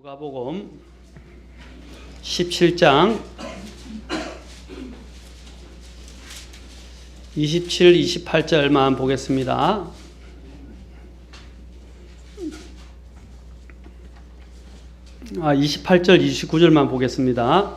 누가복음 17장 27, 28절만 보겠습니다. 아, 28절, 29절만 보겠습니다.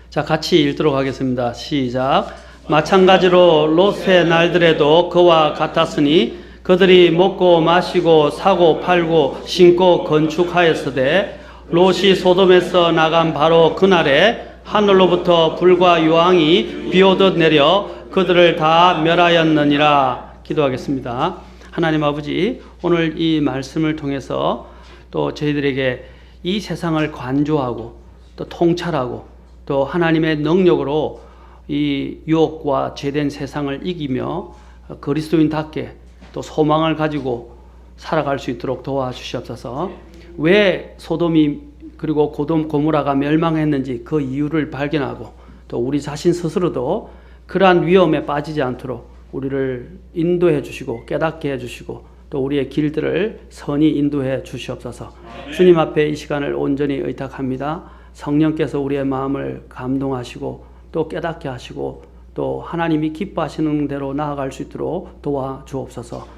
자, 같이 읽도록 하겠습니다. 시작. 마찬가지로 롯의 날들에도 그와 같았으니 그들이 먹고 마시고 사고 팔고 심고 건축하였으되 롯이 소돔에서 나간 바로 그날에 하늘로부터 불과 유황이 비오듯 내려 그들을 다 멸하였느니라. 기도하겠습니다. 하나님 아버지, 오늘 이 말씀을 통해서 또 저희들에게 이 세상을 관조하고 또 통찰하고 또 하나님의 능력으로 이 유혹과 죄된 세상을 이기며 그리스도인답게 또 소망을 가지고 살아갈 수 있도록 도와주시옵소서. 왜 소돔이 그리고 고모라가 멸망했는지 그 이유를 발견하고 또 우리 자신 스스로도 그러한 위험에 빠지지 않도록 우리를 인도해 주시고 깨닫게 해 주시고 또 우리의 길들을 선히 인도해 주시옵소서. 주님 앞에 이 시간을 온전히 의탁합니다. 성령께서 우리의 마음을 감동하시고 또 깨닫게 하시고 또 하나님이 기뻐하시는 대로 나아갈 수 있도록 도와주옵소서.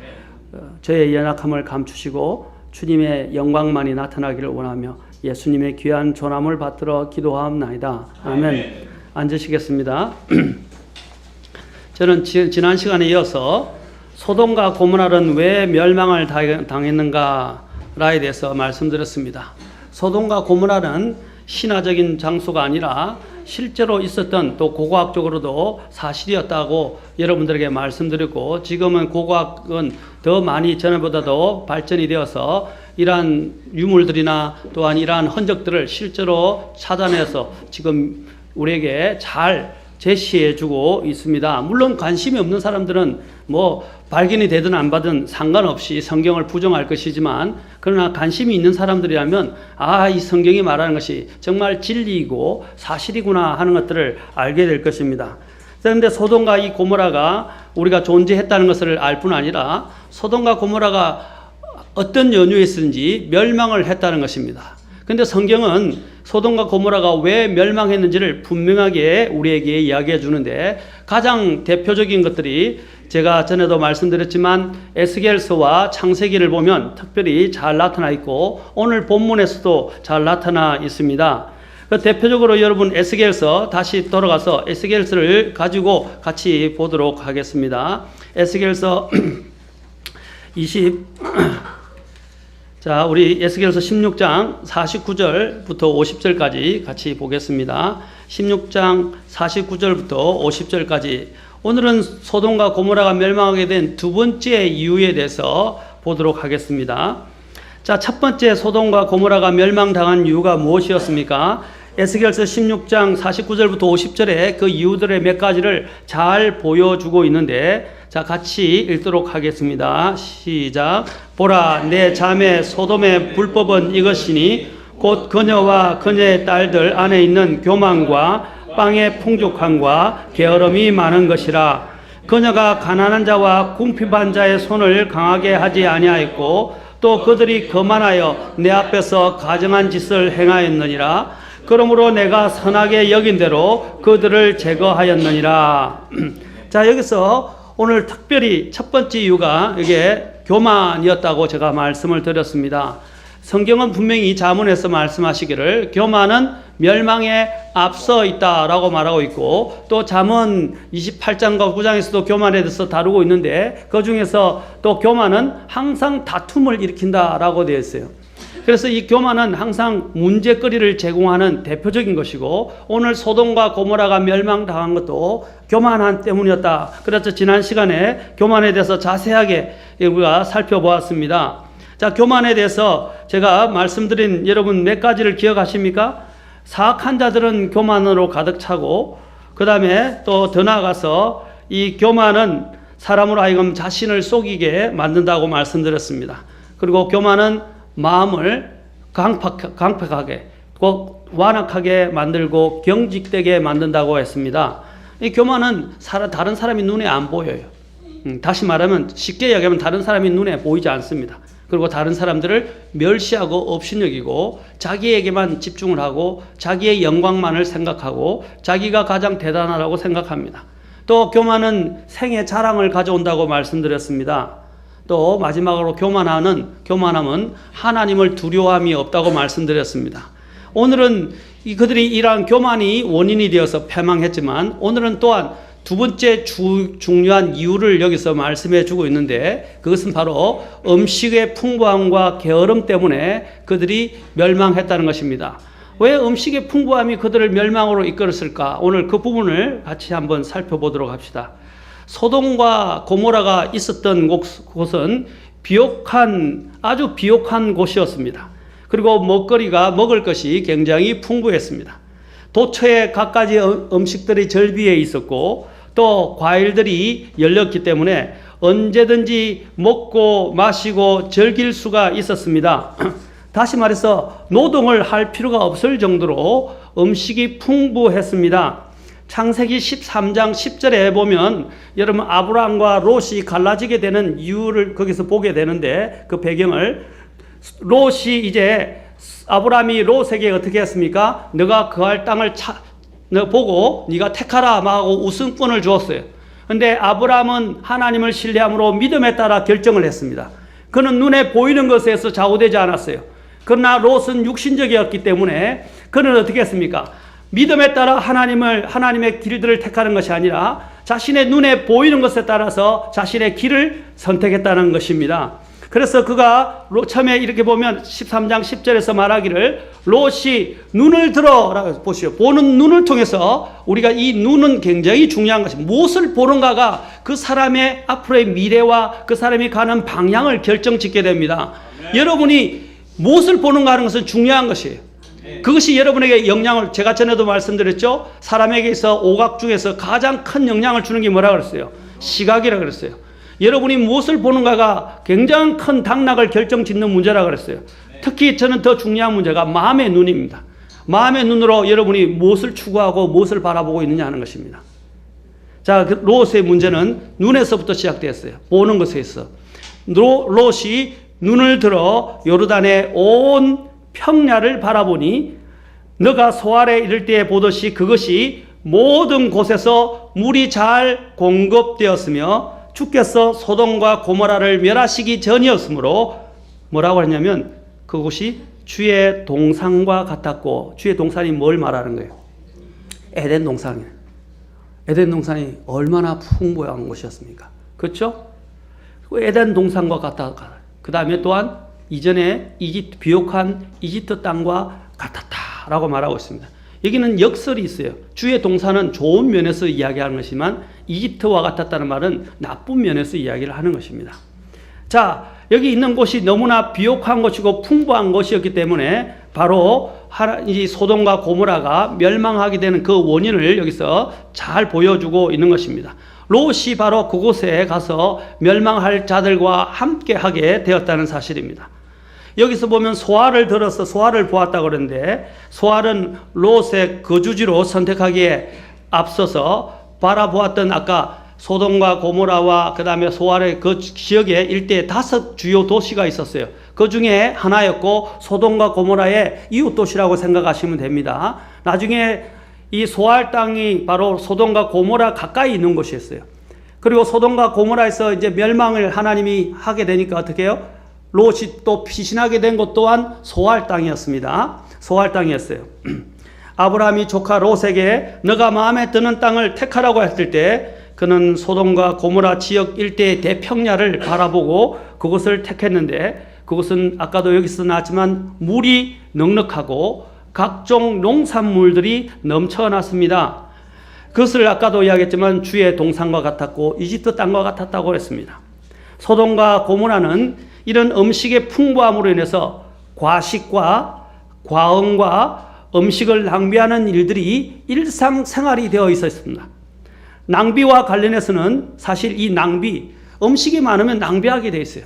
저의 연약함을 감추시고 주님의 영광만이 나타나기를 원하며 예수님의 귀한 존함을 받들어 기도하옵나이다. 아멘. 앉으시겠습니다. 저는 지난 시간에 이어서 소돔과 고모라는 왜 멸망을 당했는가에 대해서 말씀드렸습니다. 소돔과 고모라는 신화적인 장소가 아니라 실제로 있었던 또 고고학적으로도 사실이었다고 여러분들에게 말씀드렸고, 지금은 고고학은 더 많이 전에보다도 발전이 되어서 이러한 유물들이나 또한 이러한 흔적들을 실제로 찾아내서 지금 우리에게 잘 제시해주고 있습니다. 물론 관심이 없는 사람들은 뭐 발견이 되든 안 받든 상관없이 성경을 부정할 것이지만, 그러나 관심이 있는 사람들이라면 이 성경이 말하는 것이 정말 진리이고 사실이구나 하는 것들을 알게 될 것입니다. 그런데 소돔과 이 고모라가 우리가 존재했다는 것을 알 뿐 아니라 소돔과 고모라가 어떤 연유였는지 멸망을 했다는 것입니다. 그런데 성경은 소돔과 고모라가 왜 멸망했는지를 분명하게 우리에게 이야기해 주는데, 가장 대표적인 것들이 제가 전에도 말씀드렸지만 에스겔서와 창세기를 보면 특별히 잘 나타나 있고 오늘 본문에서도 잘 나타나 있습니다. 대표적으로 여러분 에스겔서 다시 돌아가서 에스겔서를 가지고 같이 보도록 하겠습니다. 에스겔서 우리 에스겔서 16장 49절부터 50절까지 같이 보겠습니다. 16장 49절부터 50절까지. 오늘은 소돔과 고모라가 멸망하게 된 두 번째 이유에 대해서 보도록 하겠습니다. 자, 첫 번째 소돔과 고모라가 멸망당한 이유가 무엇이었습니까? 에스겔서 16장 49절부터 50절에 그 이유들의 몇 가지를 잘 보여주고 있는데, 자, 같이 읽도록 하겠습니다. 시작. 보라, 내 자매 소돔의 불법은 이것이니 곧 그녀와 그녀의 딸들 안에 있는 교만과 빵의 풍족함과 게으름이 많은 것이라. 그녀가 가난한 자와 궁핍한 자의 손을 강하게 하지 아니하였고 또 그들이 거만하여 내 앞에서 가증한 짓을 행하였느니라. 그러므로 내가 선하게 여긴 대로 그들을 제거하였느니라. 자, 여기서 오늘 특별히 첫 번째 이유가 이게 교만이었다고 제가 말씀을 드렸습니다. 성경은 분명히 자문에서 말씀하시기를 교만은 멸망에 앞서 있다라고 말하고 있고, 또 잠언 28장과 9장에서도 교만에 대해서 다루고 있는데 그 중에서 또 교만은 항상 다툼을 일으킨다라고 되어 있어요. 그래서 이 교만은 항상 문제거리를 제공하는 대표적인 것이고, 오늘 소돔과 고모라가 멸망당한 것도 교만한 때문이었다. 그래서 지난 시간에 교만에 대해서 자세하게 우리가 살펴보았습니다. 자, 교만에 대해서 제가 말씀드린 여러분 몇 가지를 기억하십니까? 사악한 자들은 교만으로 가득 차고, 그 다음에 또 더 나아가서 이 교만은 사람으로 하여금 자신을 속이게 만든다고 말씀드렸습니다. 그리고 교만은 마음을 강팍하게, 완악하게 만들고 경직되게 만든다고 했습니다. 이 교만은 다른 사람이 눈에 안 보여요. 다시 말하면, 쉽게 이야기하면 다른 사람이 눈에 보이지 않습니다. 그리고 다른 사람들을 멸시하고 업신여기고 자기에게만 집중을 하고 자기의 영광만을 생각하고 자기가 가장 대단하다고 생각합니다. 또 교만은 생애 자랑을 가져온다고 말씀드렸습니다. 또 마지막으로 교만함은 하나님을 두려워함이 없다고 말씀드렸습니다. 오늘은 그들이 이러한 교만이 원인이 되어서 패망했지만, 오늘은 또한 두 번째 중요한 이유를 여기서 말씀해 주고 있는데, 그것은 바로 음식의 풍부함과 게으름 때문에 그들이 멸망했다는 것입니다. 왜 음식의 풍부함이 그들을 멸망으로 이끌었을까? 오늘 그 부분을 같이 한번 살펴보도록 합시다. 소돔과 고모라가 있었던 곳은 아주 비옥한 곳이었습니다. 그리고 먹을 것이 굉장히 풍부했습니다. 도처에 갖가지 음식들이 절비해 있었고, 또 과일들이 열렸기 때문에 언제든지 먹고 마시고 즐길 수가 있었습니다. 다시 말해서 노동을 할 필요가 없을 정도로 음식이 풍부했습니다. 창세기 13장 10절에 보면 여러분 아브라함과 롯이 갈라지게 되는 이유를 거기서 보게 되는데, 그 배경을 롯이 이제 아브라함이 롯에게 어떻게 했습니까? 너가 거할 땅을 보고 네가 택하라 하고 우선권을 주었어요. 그런데 아브라함은 하나님을 신뢰함으로 믿음에 따라 결정을 했습니다. 그는 눈에 보이는 것에서 좌우되지 않았어요. 그러나 롯은 육신적이었기 때문에 그는 어떻게 했습니까? 믿음에 따라 하나님의 길들을 택하는 것이 아니라 자신의 눈에 보이는 것에 따라서 자신의 길을 선택했다는 것입니다. 그래서 그가 처음에 이렇게 보면 13장 10절에서 말하기를 롯이 눈을 들어라고 보시오. 보는 눈을 통해서 우리가 이 눈은 굉장히 중요한 것입니다. 무엇을 보는가가 그 사람의 앞으로의 미래와 그 사람이 가는 방향을 결정짓게 됩니다. 네. 여러분이 무엇을 보는가 하는 것은 중요한 것이에요. 그것이 여러분에게 영향을, 제가 전에도 말씀드렸죠. 사람에게 있어 오각 중에서 가장 큰 영향을 주는 게 뭐라고 그랬어요? 시각이라고 그랬어요. 여러분이 무엇을 보는가가 굉장히 큰 당락을 결정짓는 문제라고 그랬어요. 특히 저는 더 중요한 문제가 마음의 눈입니다. 마음의 눈으로 여러분이 무엇을 추구하고 무엇을 바라보고 있느냐 하는 것입니다. 자, 롯의 문제는 눈에서부터 시작되었어요. 보는 것에 있어. 롯이 눈을 들어 요르단의 온 평야를 바라보니 너가 소알에 이를 때에 보듯이 그것이 모든 곳에서 물이 잘 공급되었으며 주께서 소돔과 고모라를 멸하시기 전이었으므로 뭐라고 했냐면 그곳이 주의 동산과 같았고, 주의 동산이 뭘 말하는 거예요? 에덴 동산이에요. 에덴 동산이 얼마나 풍부한 곳이었습니까? 그렇죠? 에덴 동산과 같다. 그 다음에 또한 이전에 비옥한 이집트 땅과 같았다라고 말하고 있습니다. 여기는 역설이 있어요. 주의 동산은 좋은 면에서 이야기하는 것이지만 이집트와 같았다는 말은 나쁜 면에서 이야기를 하는 것입니다. 자, 여기 있는 곳이 너무나 비옥한 곳이고 풍부한 곳이었기 때문에 바로 이 소돔과 고모라가 멸망하게 되는 그 원인을 여기서 잘 보여주고 있는 것입니다. 롯이 바로 그곳에 가서 멸망할 자들과 함께 하게 되었다는 사실입니다. 여기서 보면 소알을 들어서 소알을 보았다고 그러는데, 소알은 롯의 거주지로 선택하기에 앞서서 바라보았던 아까 소돔과 고모라와 그 다음에 소알의 그 지역에 일대에 5 주요 도시가 있었어요. 그 중에 하나였고 소돔과 고모라의 이웃 도시라고 생각하시면 됩니다. 나중에 이 소알 땅이 바로 소돔과 고모라 가까이 있는 곳이었어요. 그리고 소돔과 고모라에서 이제 멸망을 하나님이 하게 되니까 어떻게 해요? 롯이 또 피신하게 된 곳 또한 소알 땅이었습니다. 소알 땅이었어요. 아브라함이 조카 롯에게 너가 마음에 드는 땅을 택하라고 했을 때 그는 소돔과 고모라 지역 일대의 대평야를 바라보고 그곳을 택했는데, 그곳은 아까도 여기서 나왔지만 물이 넉넉하고 각종 농산물들이 넘쳐났습니다. 그것을 아까도 이야기했지만 주의 동산과 같았고 이집트 땅과 같았다고 했습니다. 소돔과 고모라는 이런 음식의 풍부함으로 인해서 과식과 과음과 음식을 낭비하는 일들이 일상생활이 되어 있었습니다. 낭비와 관련해서는 사실 이 낭비, 음식이 많으면 낭비하게 돼 있어요.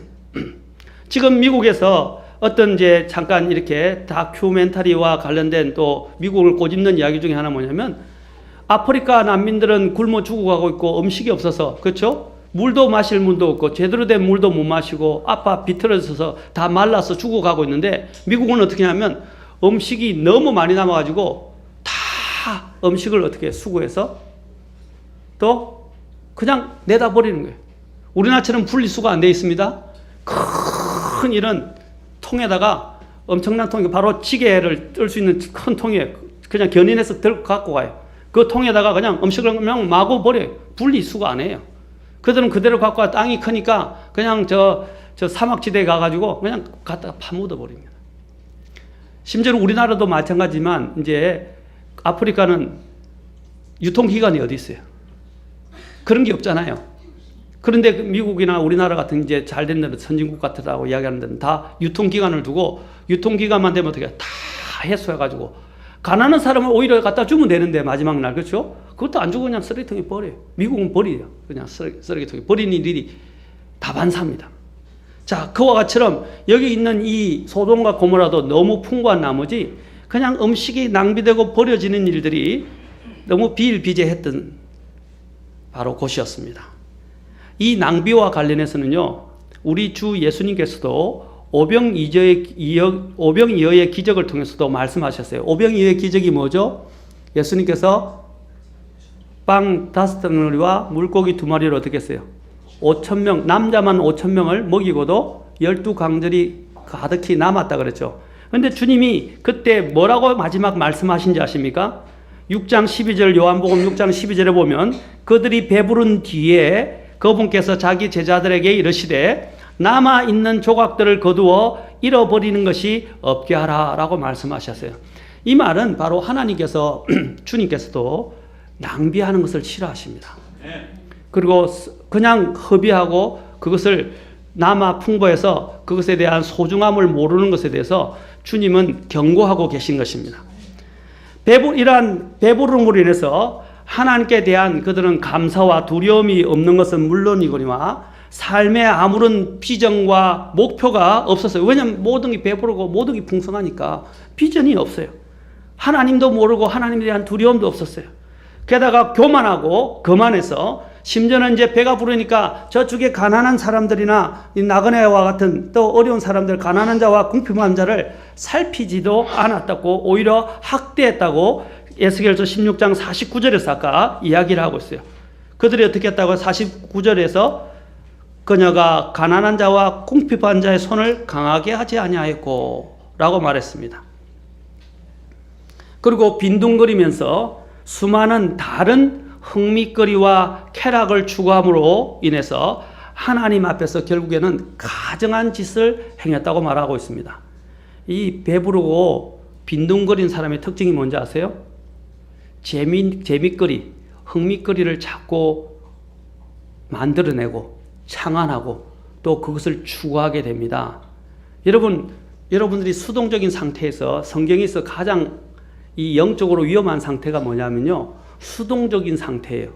지금 미국에서 어떤 이제 잠깐 이렇게 다큐멘터리와 관련된 또 미국을 꼬집는 이야기 중에 하나 뭐냐면 아프리카 난민들은 굶어 죽어가고 있고 음식이 없어서 그렇죠? 물도 마실 물도 없고 제대로 된 물도 못 마시고 아파 비틀어져서 다 말라서 죽어가고 있는데 미국은 어떻게 하면 음식이 너무 많이 남아가지고 다 음식을 어떻게 수거해서 또 그냥 내다 버리는 거예요. 우리나라처럼 분리수거 안 돼 있습니다. 큰 이런 통에다가 엄청난 통에 바로 찌개를 뜰 수 있는 큰 통에 그냥 견인해서 갖고 가요. 그 통에다가 그냥 음식을 그냥 마구 버려요. 분리수거 안 해요. 그들은 그대로 갖고 와 땅이 크니까 그냥 저 사막지대에 가가지고 그냥 갖다가 파묻어 버립니다. 심지어 우리나라도 마찬가지지만 이제 아프리카는 유통기관이 어디 있어요? 그런 게 없잖아요. 그런데 미국이나 우리나라 같은 이제 잘 된 데는 선진국 같다고 이야기하는 데는 다 유통기간을 두고 유통기간만 되면 어떻게 다 해소해가지고 가난한 사람을 오히려 갖다 주면 되는데 마지막 날 그렇죠? 그것도 안 주고 그냥 쓰레기통에 버려요. 미국은 버려요. 그냥 쓰레기통에 버리는 일이 다반사입니다. 자, 그와 같이처럼 여기 있는 이 소돔과 고모라도 너무 풍부한 나머지 그냥 음식이 낭비되고 버려지는 일들이 너무 비일비재했던 바로 곳이었습니다. 이 낭비와 관련해서는요, 우리 주 예수님께서도 오병이어의 기적을 통해서도 말씀하셨어요. 오병이어의 기적이 뭐죠? 예수님께서 빵 5덩어리와 물고기 2마리를 어떻게 했어요? 5,000명, 남자만 5,000명을 먹이고도 12강들이 가득히 남았다 그랬죠. 그런데 주님이 그때 뭐라고 마지막 말씀하신지 아십니까? 6장 12절 요한복음 6장 12절에 보면 그들이 배부른 뒤에 그분께서 자기 제자들에게 이르시되 남아있는 조각들을 거두어 잃어버리는 것이 없게 하라 라고 말씀하셨어요. 이 말은 바로 하나님께서 주님께서도 낭비하는 것을 싫어하십니다. 그리고 그냥 허비하고 그것을 남아 풍부해서 그것에 대한 소중함을 모르는 것에 대해서 주님은 경고하고 계신 것입니다. 이러한 배부름으로 인해서 하나님께 대한 그들은 감사와 두려움이 없는 것은 물론이거니와 삶에 아무런 비전과 목표가 없었어요. 왜냐하면 모든 게 배부르고 모든 게 풍성하니까 비전이 없어요. 하나님도 모르고 하나님에 대한 두려움도 없었어요. 게다가 교만하고 거만해서 심지어는 이제 배가 부르니까 저쪽에 가난한 사람들이나 이 나그네와 같은 또 어려운 사람들, 가난한 자와 궁핍한 자를 살피지도 않았다고 오히려 학대했다고 에스겔서 16장 49절에서 아까 이야기를 하고 있어요. 그들이 어떻게 했다고 49절에서 그녀가 가난한 자와 궁핍한 자의 손을 강하게 하지 아니하였고 라고 말했습니다. 그리고 빈둥거리면서 수많은 다른 흥미거리와 쾌락을 추구함으로 인해서 하나님 앞에서 결국에는 가증한 짓을 행했다고 말하고 있습니다. 이 배부르고 빈둥거린 사람의 특징이 뭔지 아세요? 재미거리, 흥미거리를 자꾸 만들어내고 창안하고 또 그것을 추구하게 됩니다. 여러분들이 수동적인 상태에서 성경에서 가장 이 영적으로 위험한 상태가 뭐냐면요. 수동적인 상태예요.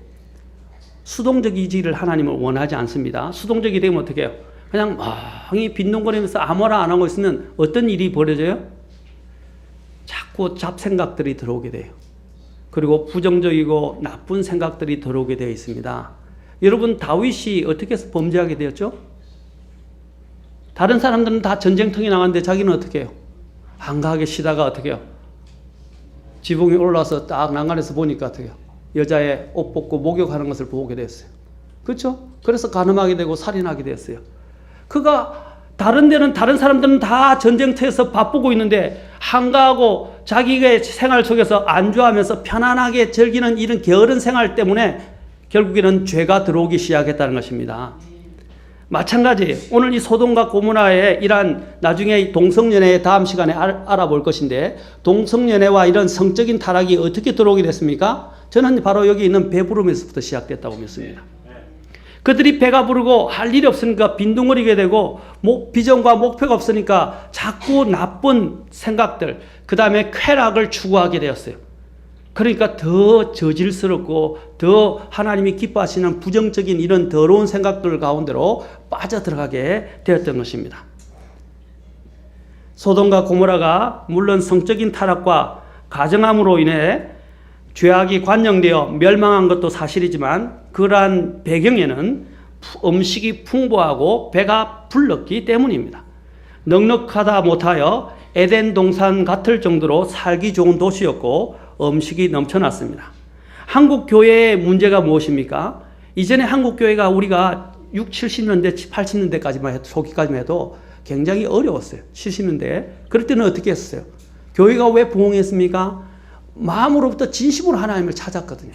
수동적이지를 하나님을 원하지 않습니다. 수동적이 되면 어떻게 해요? 그냥 멍이 빈둥거리면서 아무나 안 하고 있으면 어떤 일이 벌어져요? 자꾸 잡생각들이 들어오게 돼요. 그리고 부정적이고 나쁜 생각들이 들어오게 되어 있습니다. 여러분 다윗이 어떻게 해서 범죄하게 되었죠? 다른 사람들은 다 전쟁터에 나갔는데 자기는 어떻게 해요? 한가하게 쉬다가 어떻게 해요? 지붕에 올라와서 딱 난간에서 보니까 어떻게 해요? 여자의 옷 벗고 목욕하는 것을 보게 됐어요. 그렇죠? 그래서 간음하게 되고 살인하게 됐어요. 그가 다른 사람들은 다 전쟁터에서 바쁘고 있는데 한가하고 자기의 생활 속에서 안주하면서 편안하게 즐기는 이런 게으른 생활 때문에 결국에는 죄가 들어오기 시작했다는 것입니다. 마찬가지 오늘 이 소돔과 고모라의 이러한 나중에 동성연애 다음 시간에 알아볼 것인데 동성연애와 이런 성적인 타락이 어떻게 들어오게 됐습니까? 저는 바로 여기 있는 배부름에서부터 시작됐다고 믿습니다. 그들이 배가 부르고 할 일이 없으니까 빈둥거리게 되고 비전과 목표가 없으니까 자꾸 나쁜 생각들 그 다음에 쾌락을 추구하게 되었어요. 그러니까 더 저질스럽고 더 하나님이 기뻐하시는 부정적인 이런 더러운 생각들 가운데로 빠져들어가게 되었던 것입니다. 소돔과 고모라가 물론 성적인 타락과 가정함으로 인해 죄악이 관영되어 멸망한 것도 사실이지만 그러한 배경에는 음식이 풍부하고 배가 불렀기 때문입니다. 넉넉하다 못하여 에덴 동산 같을 정도로 살기 좋은 도시였고 음식이 넘쳐났습니다. 한국 교회의 문제가 무엇입니까? 이전에 한국 교회가 우리가 70년대, 80년대까지만 해도 초기까지만 해도 굉장히 어려웠어요. 70년대에. 그럴 때는 어떻게 했어요? 교회가 왜 부흥했습니까? 마음으로부터 진심으로 하나님을 찾았거든요.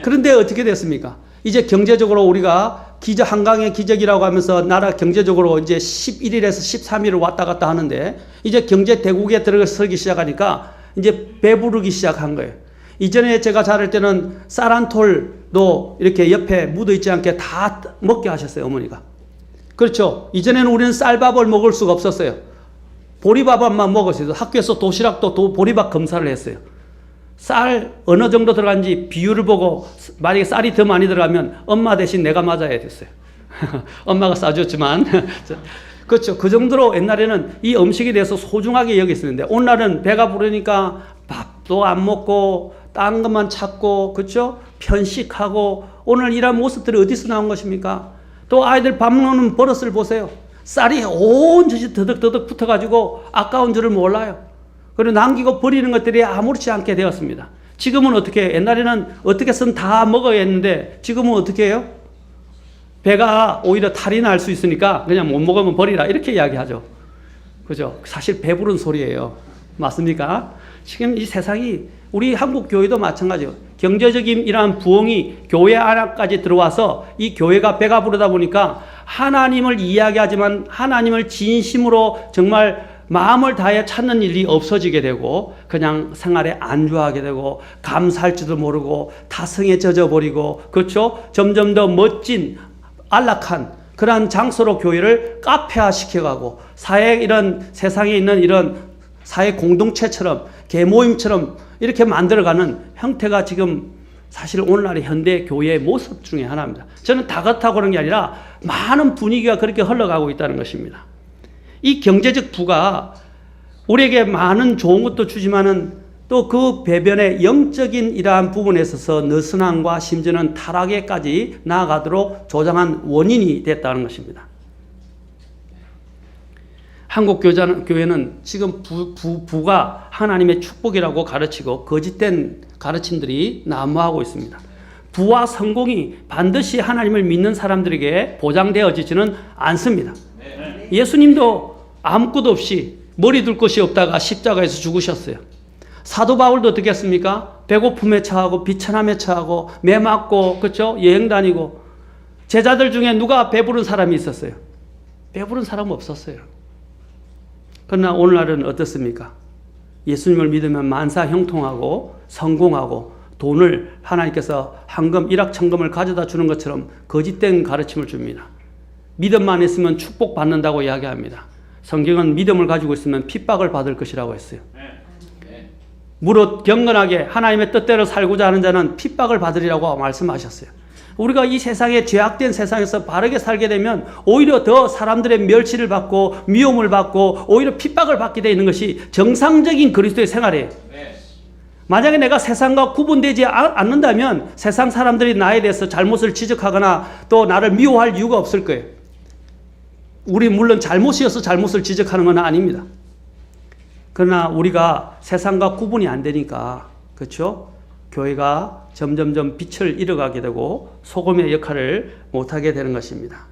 그런데 어떻게 됐습니까? 이제 경제적으로 우리가 한강의 기적이라고 하면서 나라 경제적으로 이제 11일에서 13일을 왔다 갔다 하는데 이제 경제 대국에 들어서기 시작하니까 이제 배부르기 시작한 거예요. 이전에 제가 자랄 때는 쌀한톨도 이렇게 옆에 묻어 있지 않게 다 먹게 하셨어요, 어머니가. 그렇죠. 이전에는 우리는 쌀밥을 먹을 수가 없었어요. 보리밥만 먹었어요. 학교에서 도시락도 보리밥 검사를 했어요. 쌀 어느 정도 들어간지 비율을 보고 만약에 쌀이 더 많이 들어가면 엄마 대신 내가 맞아야 됐어요. 엄마가 싸줬지만 그렇죠. 그 정도로 옛날에는 이 음식에 대해서 소중하게 여겼었는데 오늘날은 배가 부르니까 밥도 안 먹고 딴 것만 찾고 그렇죠. 편식하고 오늘 이런 모습들이 어디서 나온 것입니까? 또 아이들 밥 먹는 버릇을 보세요. 쌀이 온전히 더덕더덕 붙어가지고 아까운 줄을 몰라요. 그리고 남기고 버리는 것들이 아무렇지 않게 되었습니다. 지금은 어떻게 해요? 옛날에는 어떻게 해서는 다 먹어야 했는데 지금은 어떻게 해요? 배가 오히려 탈이 날 수 있으니까 그냥 못 먹으면 버리라 이렇게 이야기하죠. 그죠? 사실 배부른 소리예요. 맞습니까? 지금 이 세상이 우리 한국 교회도 마찬가지예요. 경제적인 이러한 부흥이 교회 안까지 들어와서 이 교회가 배가 부르다 보니까 하나님을 이야기하지만 하나님을 진심으로 정말 마음을 다해 찾는 일이 없어지게 되고 그냥 생활에 안주하게 되고 감사할 줄도 모르고 타성에 젖어버리고 그렇죠? 점점 더 멋진 안락한 그러한 장소로 교회를 카페화 시켜가고 사회 이런 세상에 있는 이런 사회 공동체처럼 계모임처럼 이렇게 만들어가는 형태가 지금 사실 오늘날의 현대 교회의 모습 중에 하나입니다. 저는 다 그렇다고 그런 게 아니라 많은 분위기가 그렇게 흘러가고 있다는 것입니다. 이 경제적 부가 우리에게 많은 좋은 것도 주지만은 또 그 배변의 영적인 이러한 부분에 있어서 느슨함과 심지어는 타락에까지 나아가도록 조장한 원인이 됐다는 것입니다. 한국 교회는 지금 부가 하나님의 축복이라고 가르치고 거짓된 가르침들이 난무하고 있습니다. 부와 성공이 반드시 하나님을 믿는 사람들에게 보장되어지지는 않습니다. 예수님도 아무것도 없이 머리 둘 것이 없다가 십자가에서 죽으셨어요. 사도 바울도 어떻게 했습니까? 배고픔에 처하고 비천함에 처하고 매 맞고 그렇죠? 여행 다니고 제자들 중에 누가 배부른 사람이 있었어요? 배부른 사람은 없었어요. 그러나 오늘날은 어떻습니까? 예수님을 믿으면 만사 형통하고 성공하고 돈을 하나님께서 황금 일확천금을 가져다 주는 것처럼 거짓된 가르침을 줍니다. 믿음만 있으면 축복받는다고 이야기합니다. 성경은 믿음을 가지고 있으면 핍박을 받을 것이라고 했어요. 무릇 경건하게 하나님의 뜻대로 살고자 하는 자는 핍박을 받으리라고 말씀하셨어요. 우리가 이 세상에 죄악된 세상에서 바르게 살게 되면 오히려 더 사람들의 멸시를 받고 미움을 받고 오히려 핍박을 받게 되어 있는 것이 정상적인 그리스도의 생활이에요. 만약에 내가 세상과 구분되지 않는다면 세상 사람들이 나에 대해서 잘못을 지적하거나 또 나를 미워할 이유가 없을 거예요. 우리 물론 잘못이어서 잘못을 지적하는 건 아닙니다. 그러나 우리가 세상과 구분이 안 되니까 그렇죠? 교회가 점점점 빛을 잃어가게 되고 소금의 역할을 못하게 되는 것입니다.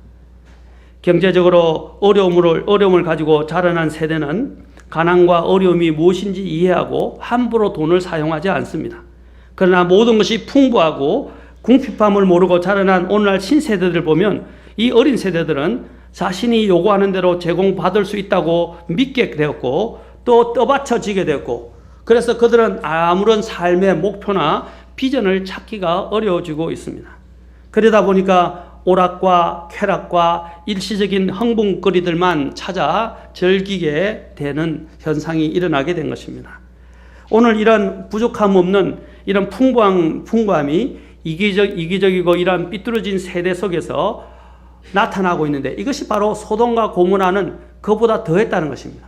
경제적으로 어려움을 가지고 자라난 세대는 가난과 어려움이 무엇인지 이해하고 함부로 돈을 사용하지 않습니다. 그러나 모든 것이 풍부하고 궁핍함을 모르고 자라난 오늘날 신세대들 보면 이 어린 세대들은 자신이 요구하는 대로 제공받을 수 있다고 믿게 되었고 또 떠받쳐지게 되었고 그래서 그들은 아무런 삶의 목표나 비전을 찾기가 어려워지고 있습니다. 그러다 보니까 오락과 쾌락과 일시적인 흥분거리들만 찾아 즐기게 되는 현상이 일어나게 된 것입니다. 오늘 이런 부족함 없는 이런 풍부함이 이기적이고 이러한 삐뚤어진 세대 속에서 나타나고 있는데 이것이 바로 소돔과 고모라는 그보다 더했다는 것입니다.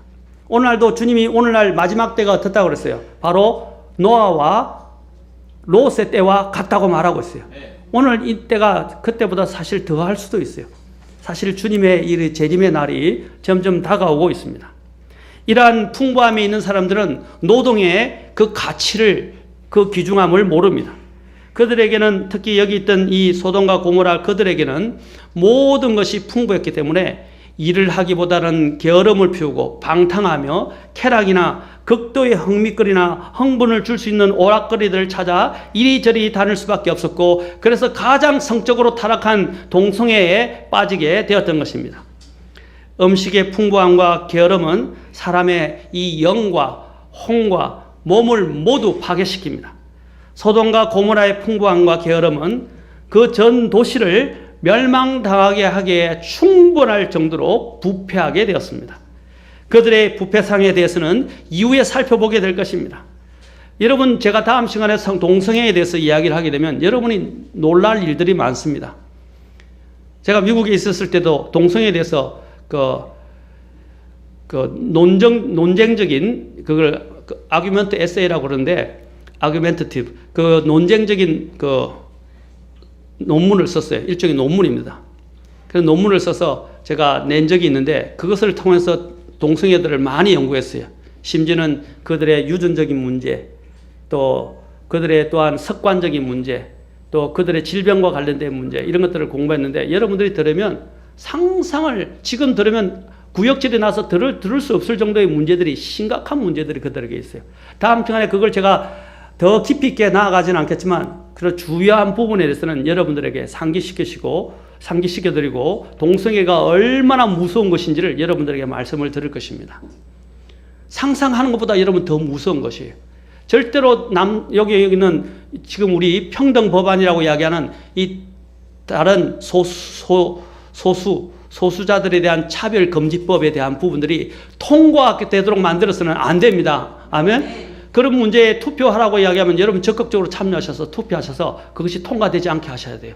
오늘날도 주님이 오늘날 마지막 때가 어떻다고 그랬어요? 바로 노아와 롯의 때와 같다고 말하고 있어요. 오늘 이 때가 그때보다 사실 더할 수도 있어요. 사실 주님의 이 재림의 날이 점점 다가오고 있습니다. 이러한 풍부함에 있는 사람들은 노동의 그 가치를, 그 귀중함을 모릅니다. 그들에게는 특히 여기 있던 이 소돔과 고모라 그들에게는 모든 것이 풍부했기 때문에 일을 하기보다는 게으름을 피우고 방탕하며 쾌락이나 극도의 흥미거리나 흥분을 줄 수 있는 오락거리들을 찾아 이리저리 다닐 수밖에 없었고, 그래서 가장 성적으로 타락한 동성애에 빠지게 되었던 것입니다. 음식의 풍부함과 게으름은 사람의 이 영과 혼과 몸을 모두 파괴시킵니다. 소돔과 고모라의 풍부함과 게으름은 그 전 도시를 멸망당하게 하기에 충분할 정도로 부패하게 되었습니다. 그들의 부패상에 대해서는 이후에 살펴보게 될 것입니다. 여러분, 제가 다음 시간에 동성애에 대해서 이야기를 하게 되면 여러분이 놀랄 일들이 많습니다. 제가 미국에 있었을 때도 동성애에 대해서 논쟁적인 그걸 아규멘트 에세이라고 그러는데, 아규멘터티브 그 논쟁적인 논문을 썼어요. 일종의 논문입니다. 그래서 논문을 써서 제가 낸 적이 있는데 그것을 통해서 동성애들을 많이 연구했어요. 심지어는 그들의 유전적인 문제, 또 그들의 또한 습관적인 문제, 또 그들의 질병과 관련된 문제, 이런 것들을 공부했는데 여러분들이 들으면 지금 들으면 구역질이 나서 들을 수 없을 정도의 문제들이, 심각한 문제들이 그들에게 있어요. 다음 시간에 그걸 제가 더 깊이 있게 나아가지는 않겠지만 그런 주요한 부분에 대해서는 여러분들에게 상기시켜드리고 동성애가 얼마나 무서운 것인지를 여러분들에게 말씀을 드릴 것입니다. 상상하는 것보다 여러분 더 무서운 것이에요. 절대로 여기는 지금 우리 평등 법안이라고 이야기하는 이 다른 소수자들에 대한 차별금지법에 대한 부분들이 통과되도록 만들어서는 안 됩니다. 아멘? 그런 문제에 투표하라고 이야기하면 여러분 적극적으로 참여하셔서 투표하셔서 그것이 통과되지 않게 하셔야 돼요.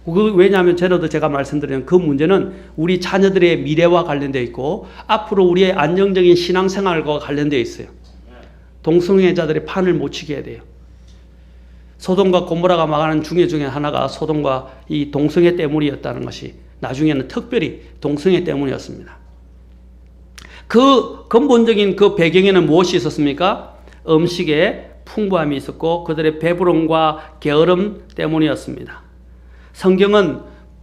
왜냐하면 전에도 제가 말씀드린 그 문제는 우리 자녀들의 미래와 관련되어 있고 앞으로 우리의 안정적인 신앙생활과 관련되어 있어요. 동성애자들의 판을 못 치게 해야 돼요. 소돔과 고모라가 망하는 중에 하나가 소돔과 이 동성애 때문이었다는 것이 나중에는 특별히 동성애 때문이었습니다. 그 근본적인 그 배경에는 무엇이 있었습니까? 음식에 풍부함이 있었고 그들의 배부름과 게으름 때문이었습니다. 성경은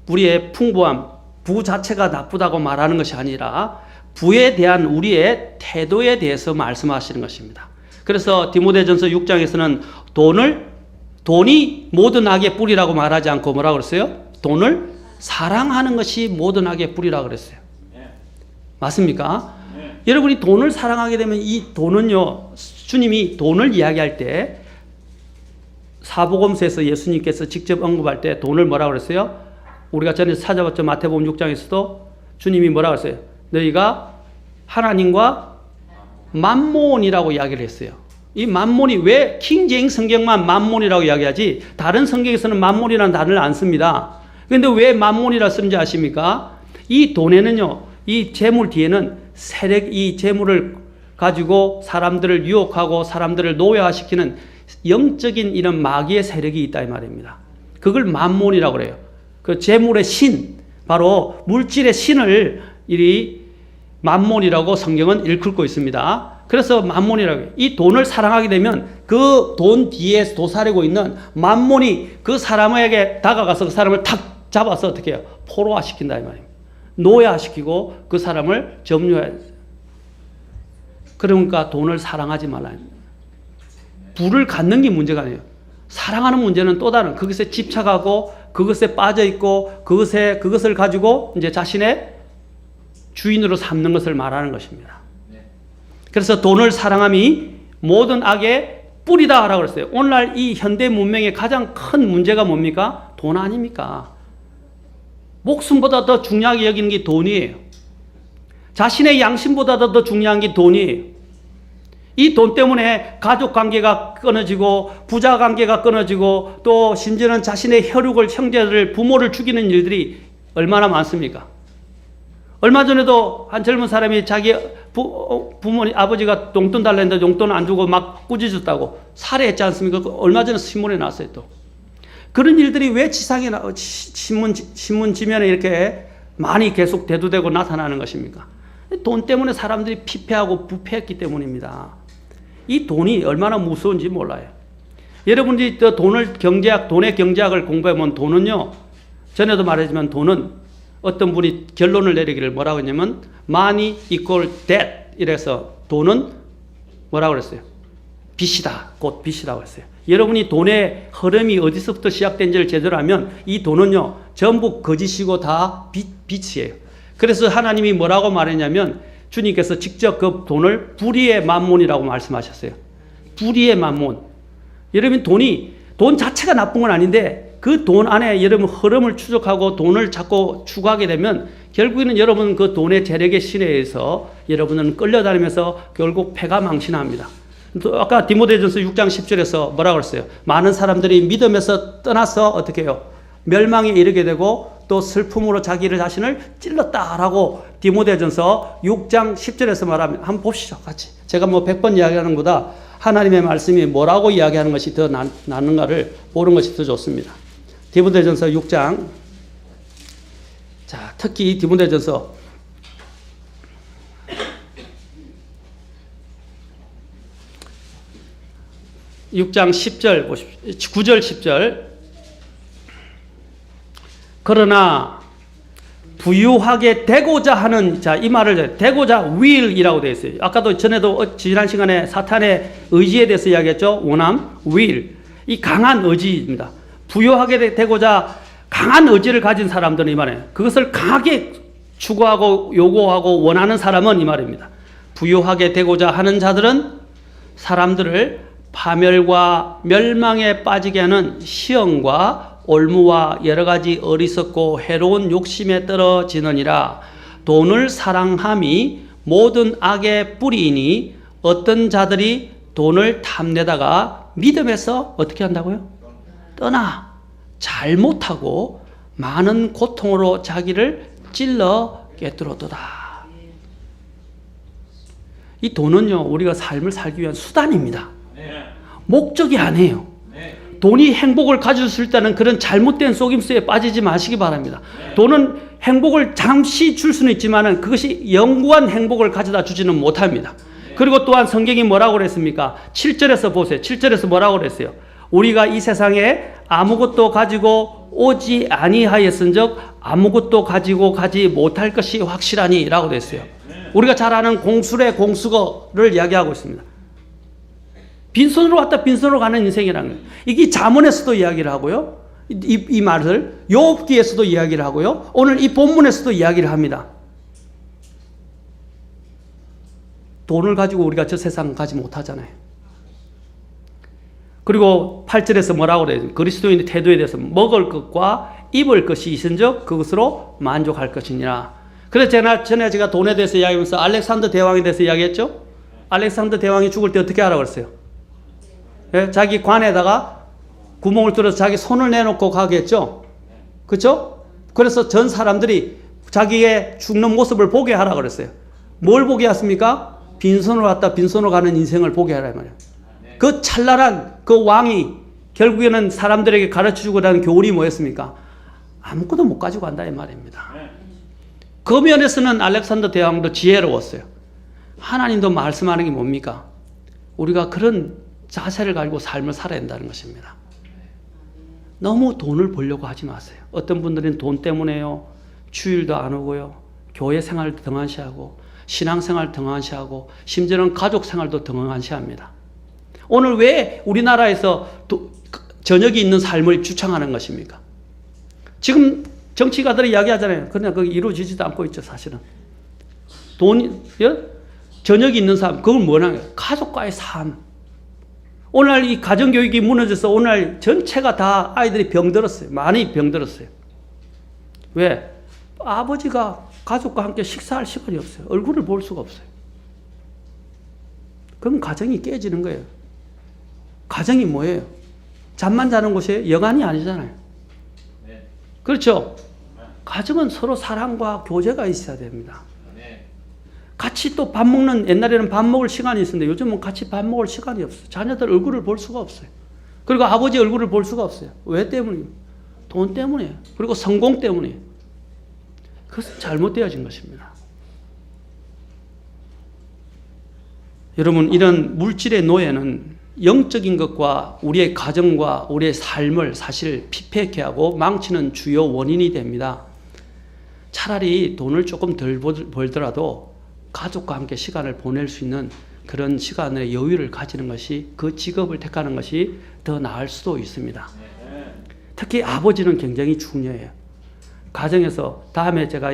우리의 풍부함, 부 자체가 나쁘다고 말하는 것이 아니라 부에 대한 우리의 태도에 대해서 말씀하시는 것입니다. 그래서 디모데전서 6장에서는 돈이 모든 악의 뿌리라고 말하지 않고 뭐라고 그랬어요? 돈을 사랑하는 것이 모든 악의 뿌리라고 그랬어요. 맞습니까? 여러분이 돈을 사랑하게 되면 이 돈은요, 주님이 돈을 이야기할 때 사복음서에서 예수님께서 직접 언급할 때 돈을 뭐라고 그랬어요? 우리가 전에 찾아봤죠. 마태복음 6장에서도 주님이 뭐라고 했어요? 너희가 하나님과 만몬이라고 이야기를 했어요. 이 만몬이 왜 킹제임 성경만 만몬이라고 이야기하지 다른 성경에서는 만몬이라는 단어를 안 씁니다. 그런데 왜 만몬이라 쓰는지 아십니까? 이 돈에는요, 이 재물 뒤에는 이 재물을 가지고 사람들을 유혹하고 사람들을 노예화시키는 영적인 이런 마귀의 세력이 있다 이 말입니다. 그걸 만몬이라고 그래요. 그 재물의 신, 바로 물질의 신을 이 만몬이라고 성경은 일컬고 있습니다. 그래서 만몬이라고 해요. 이 돈을 사랑하게 되면 그 돈 뒤에 도사리고 있는 만몬이 그 사람에게 다가가서 그 사람을 탁 잡아서 어떻게 해요? 포로화시킨다 이 말입니다. 노예화시키고 그 사람을 점유해야 돼요. 그러니까 돈을 사랑하지 말라. 부를 갖는 게 문제가 아니에요. 사랑하는 문제는 또 다른, 그것에 집착하고 그것에 빠져 있고 그것을 가지고 이제 자신의 주인으로 삼는 것을 말하는 것입니다. 그래서 돈을 사랑함이 모든 악의 뿌리다라고 그랬어요. 오늘날 이 현대 문명의 가장 큰 문제가 뭡니까? 돈 아닙니까? 목숨보다 더 중요하게 여기는 게 돈이에요. 자신의 양심보다 더 중요한 게 돈이에요. 이 돈 때문에 가족 관계가 끊어지고 부자 관계가 끊어지고 또 심지어는 자신의 혈육을 형제를 부모를 죽이는 일들이 얼마나 많습니까? 얼마 전에도 한 젊은 사람이 자기 부모님 아버지가 용돈 달랬는데 용돈 안 주고 막 꾸짖었다고 살해했지 않습니까? 얼마 전에 신문에 나왔어요. 또 그런 일들이 왜 지상에 신문 지면에 이렇게 많이 계속 대두되고 나타나는 것입니까? 돈 때문에 사람들이 피폐하고 부패했기 때문입니다. 이 돈이 얼마나 무서운지 몰라요. 여러분들이 돈의 경제학을 공부해보면 돈은요, 전에도 말했지만 돈은 어떤 분이 결론을 내리기를 뭐라고 했냐면 money equal debt 이래서 돈은 뭐라고 그랬어요? 빚이다. 곧 빚이라고 했어요. 여러분이 돈의 흐름이 어디서부터 시작된지를 제대로 알면 이 돈은요, 전부 거짓이고 다 빚이에요. 그래서 하나님이 뭐라고 말했냐면 주님께서 직접 그 돈을 불의의 만몬이라고 말씀하셨어요. 불의의 만몬. 여러분 돈 자체가 나쁜 건 아닌데 그 돈 안에 여러분 흐름을 추적하고 돈을 자꾸 추구하게 되면 결국에는 여러분 그 돈의 재력의 신에 의해서 여러분은 끌려다니면서 결국 패가 망신합니다. 또 아까 디모데전서 6장 10절에서 뭐라고 그랬어요? 많은 사람들이 믿음에서 떠나서 어떻게 해요? 멸망에 이르게 되고 또 슬픔으로 자기를 자신을 찔렀다라고 디모데전서 6장 10절에서 말하면 한번 보시죠. 같이. 제가 뭐 100번 이야기하는 것보다 하나님의 말씀이 뭐라고 이야기하는 것이 더 낫는가를 보는 것이 더 좋습니다. 디모데전서 6장. 자, 특히 디모데전서 6장 10절 보십시오. 9절 10절. 그러나 부유하게 되고자 하는, 자, 이 말을 되고자 will이라고 되어 있어요. 아까도 전에도 지난 시간에 사탄의 의지에 대해서 이야기했죠. 원함, will. 이 강한 의지입니다. 부유하게 되고자 강한 의지를 가진 사람들은 이 말이에요. 그것을 강하게 추구하고 요구하고 원하는 사람은 이 말입니다. 부유하게 되고자 하는 자들은 사람들을 파멸과 멸망에 빠지게 하는 시험과 올무와 여러 가지 어리석고 해로운 욕심에 떨어지느니라. 돈을 사랑함이 모든 악의 뿌리이니 어떤 자들이 돈을 탐내다가 믿음에서 어떻게 한다고요? 떠나 잘못하고 많은 고통으로 자기를 찔러 깨뜨렸도다. 이 돈은요, 우리가 삶을 살기 위한 수단입니다. 목적이 아니에요. 돈이 행복을 가져줄 수 있다는 그런 잘못된 속임수에 빠지지 마시기 바랍니다. 돈은 행복을 잠시 줄 수는 있지만 그것이 영구한 행복을 가져다 주지는 못합니다. 그리고 또한 성경이 뭐라고 그랬습니까? 7절에서 보세요. 7절에서 뭐라고 그랬어요? 우리가 이 세상에 아무것도 가지고 오지 아니하였은즉 아무것도 가지고 가지 못할 것이 확실하니 라고 됐어요. 우리가 잘 아는 공술의 공수거를 이야기하고 있습니다. 빈손으로 왔다 빈손으로 가는 인생이라는 거예요. 이게 잠언에서도 이야기를 하고요. 이 말을 욥기에서도 이야기를 하고요. 오늘 이 본문에서도 이야기를 합니다. 돈을 가지고 우리가 저 세상 가지 못하잖아요. 그리고 8절에서 뭐라고 그래요? 그리스도인의 태도에 대해서 먹을 것과 입을 것이 있은즉 그것으로 만족할 것이니라. 그래서 전에 제가 돈에 대해서 이야기하면서 알렉산더 대왕에 대해서 이야기했죠. 알렉산더 대왕이 죽을 때 어떻게 하라고 그랬어요? 예? 자기 관에다가 구멍을 뚫어서 자기 손을 내놓고 가겠죠. 그렇죠? 그래서 전 사람들이 자기의 죽는 모습을 보게 하라고 그랬어요. 뭘 보게 했습니까? 빈손으로 왔다 빈손으로 가는 인생을 보게 하라 말이에요. 그 찬란한 그 왕이 결국에는 사람들에게 가르쳐주고 하는 교훈이 뭐였습니까? 아무것도 못 가지고 간다 이 말입니다. 그 면에서는 알렉산더 대왕도 지혜로웠어요. 하나님도 말씀하는 게 뭡니까? 우리가 그런 자세를 가지고 삶을 살아야 된다는 것입니다. 너무 돈을 벌려고 하지 마세요. 어떤 분들은 돈 때문에요, 주일도 안 오고요, 교회 생활도 등한시하고 신앙생활 등한시하고 심지어는 가족 생활도 등한시합니다. 오늘 왜 우리나라에서 저녁이 있는 삶을 주창하는 것입니까? 지금 정치가들이 이야기하잖아요. 그러나 그게 이루어지지도 않고 있죠, 사실은. 저녁이 있는 삶, 그걸 뭐냐면 가족과의 삶. 오늘 이 가정교육이 무너져서 오늘 전체가 다 아이들이 병들었어요. 많이 병들었어요. 왜? 아버지가 가족과 함께 식사할 시간이 없어요. 얼굴을 볼 수가 없어요. 그럼 가정이 깨지는 거예요. 가정이 뭐예요? 잠만 자는 곳이에요? 여간이 아니잖아요. 그렇죠? 가정은 서로 사랑과 교제가 있어야 됩니다. 같이 또 밥 먹는, 옛날에는 밥 먹을 시간이 있었는데 요즘은 같이 밥 먹을 시간이 없어요. 자녀들 얼굴을 볼 수가 없어요. 그리고 아버지 얼굴을 볼 수가 없어요. 왜 때문이에요? 돈 때문이에요. 그리고 성공 때문이에요. 그것은 잘못되어진 것입니다. 여러분, 이런 물질의 노예는 영적인 것과 우리의 가정과 우리의 삶을 사실 피폐케 하고 망치는 주요 원인이 됩니다. 차라리 돈을 조금 덜 벌더라도 가족과 함께 시간을 보낼 수 있는 그런 시간의 여유를 가지는 것이, 그 직업을 택하는 것이 더 나을 수도 있습니다. 특히 아버지는 굉장히 중요해요. 가정에서, 다음에 제가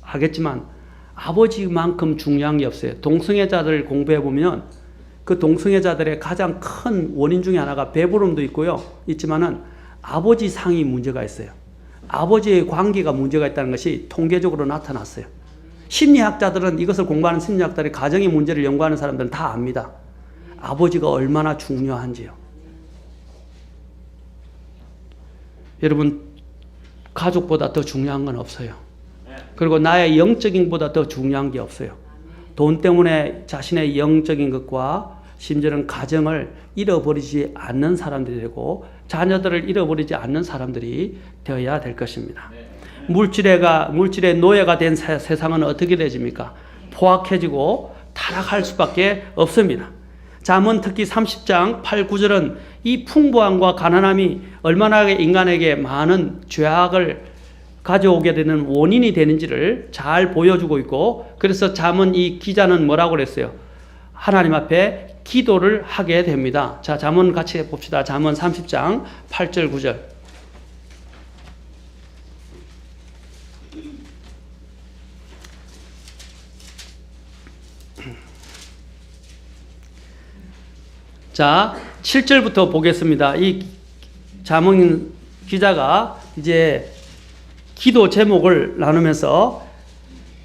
하겠지만 아버지만큼 중요한 게 없어요. 동성애자들 공부해 보면 그 동성애자들의 가장 큰 원인 중에 하나가 배부름도 있지만은 아버지 상이 문제가 있어요. 아버지의 관계가 문제가 있다는 것이 통계적으로 나타났어요. 심리학자들은, 이것을 공부하는 심리학자들이, 가정의 문제를 연구하는 사람들은 다 압니다. 아버지가 얼마나 중요한지요. 여러분, 가족보다 더 중요한 건 없어요. 그리고 나의 영적인 것보다 더 중요한 게 없어요. 돈 때문에 자신의 영적인 것과 심지어는 가정을 잃어버리지 않는 사람들이 되고 자녀들을 잃어버리지 않는 사람들이 되어야 될 것입니다. 물질의 노예가 된 세상은 어떻게 되집니까? 포악해지고 타락할 수밖에 없습니다. 잠언 특히 30장 8, 9절은 이 풍부함과 가난함이 얼마나 인간에게 많은 죄악을 가져오게 되는 원인이 되는지를 잘 보여주고 있고, 그래서 잠언 이 기자는 뭐라고 그랬어요? 하나님 앞에 기도를 하게 됩니다. 자, 잠언 같이 봅시다. 잠언 30장 8절 9절. 자, 7절부터 보겠습니다. 이 잠언 기자가 이제 기도 제목을 나누면서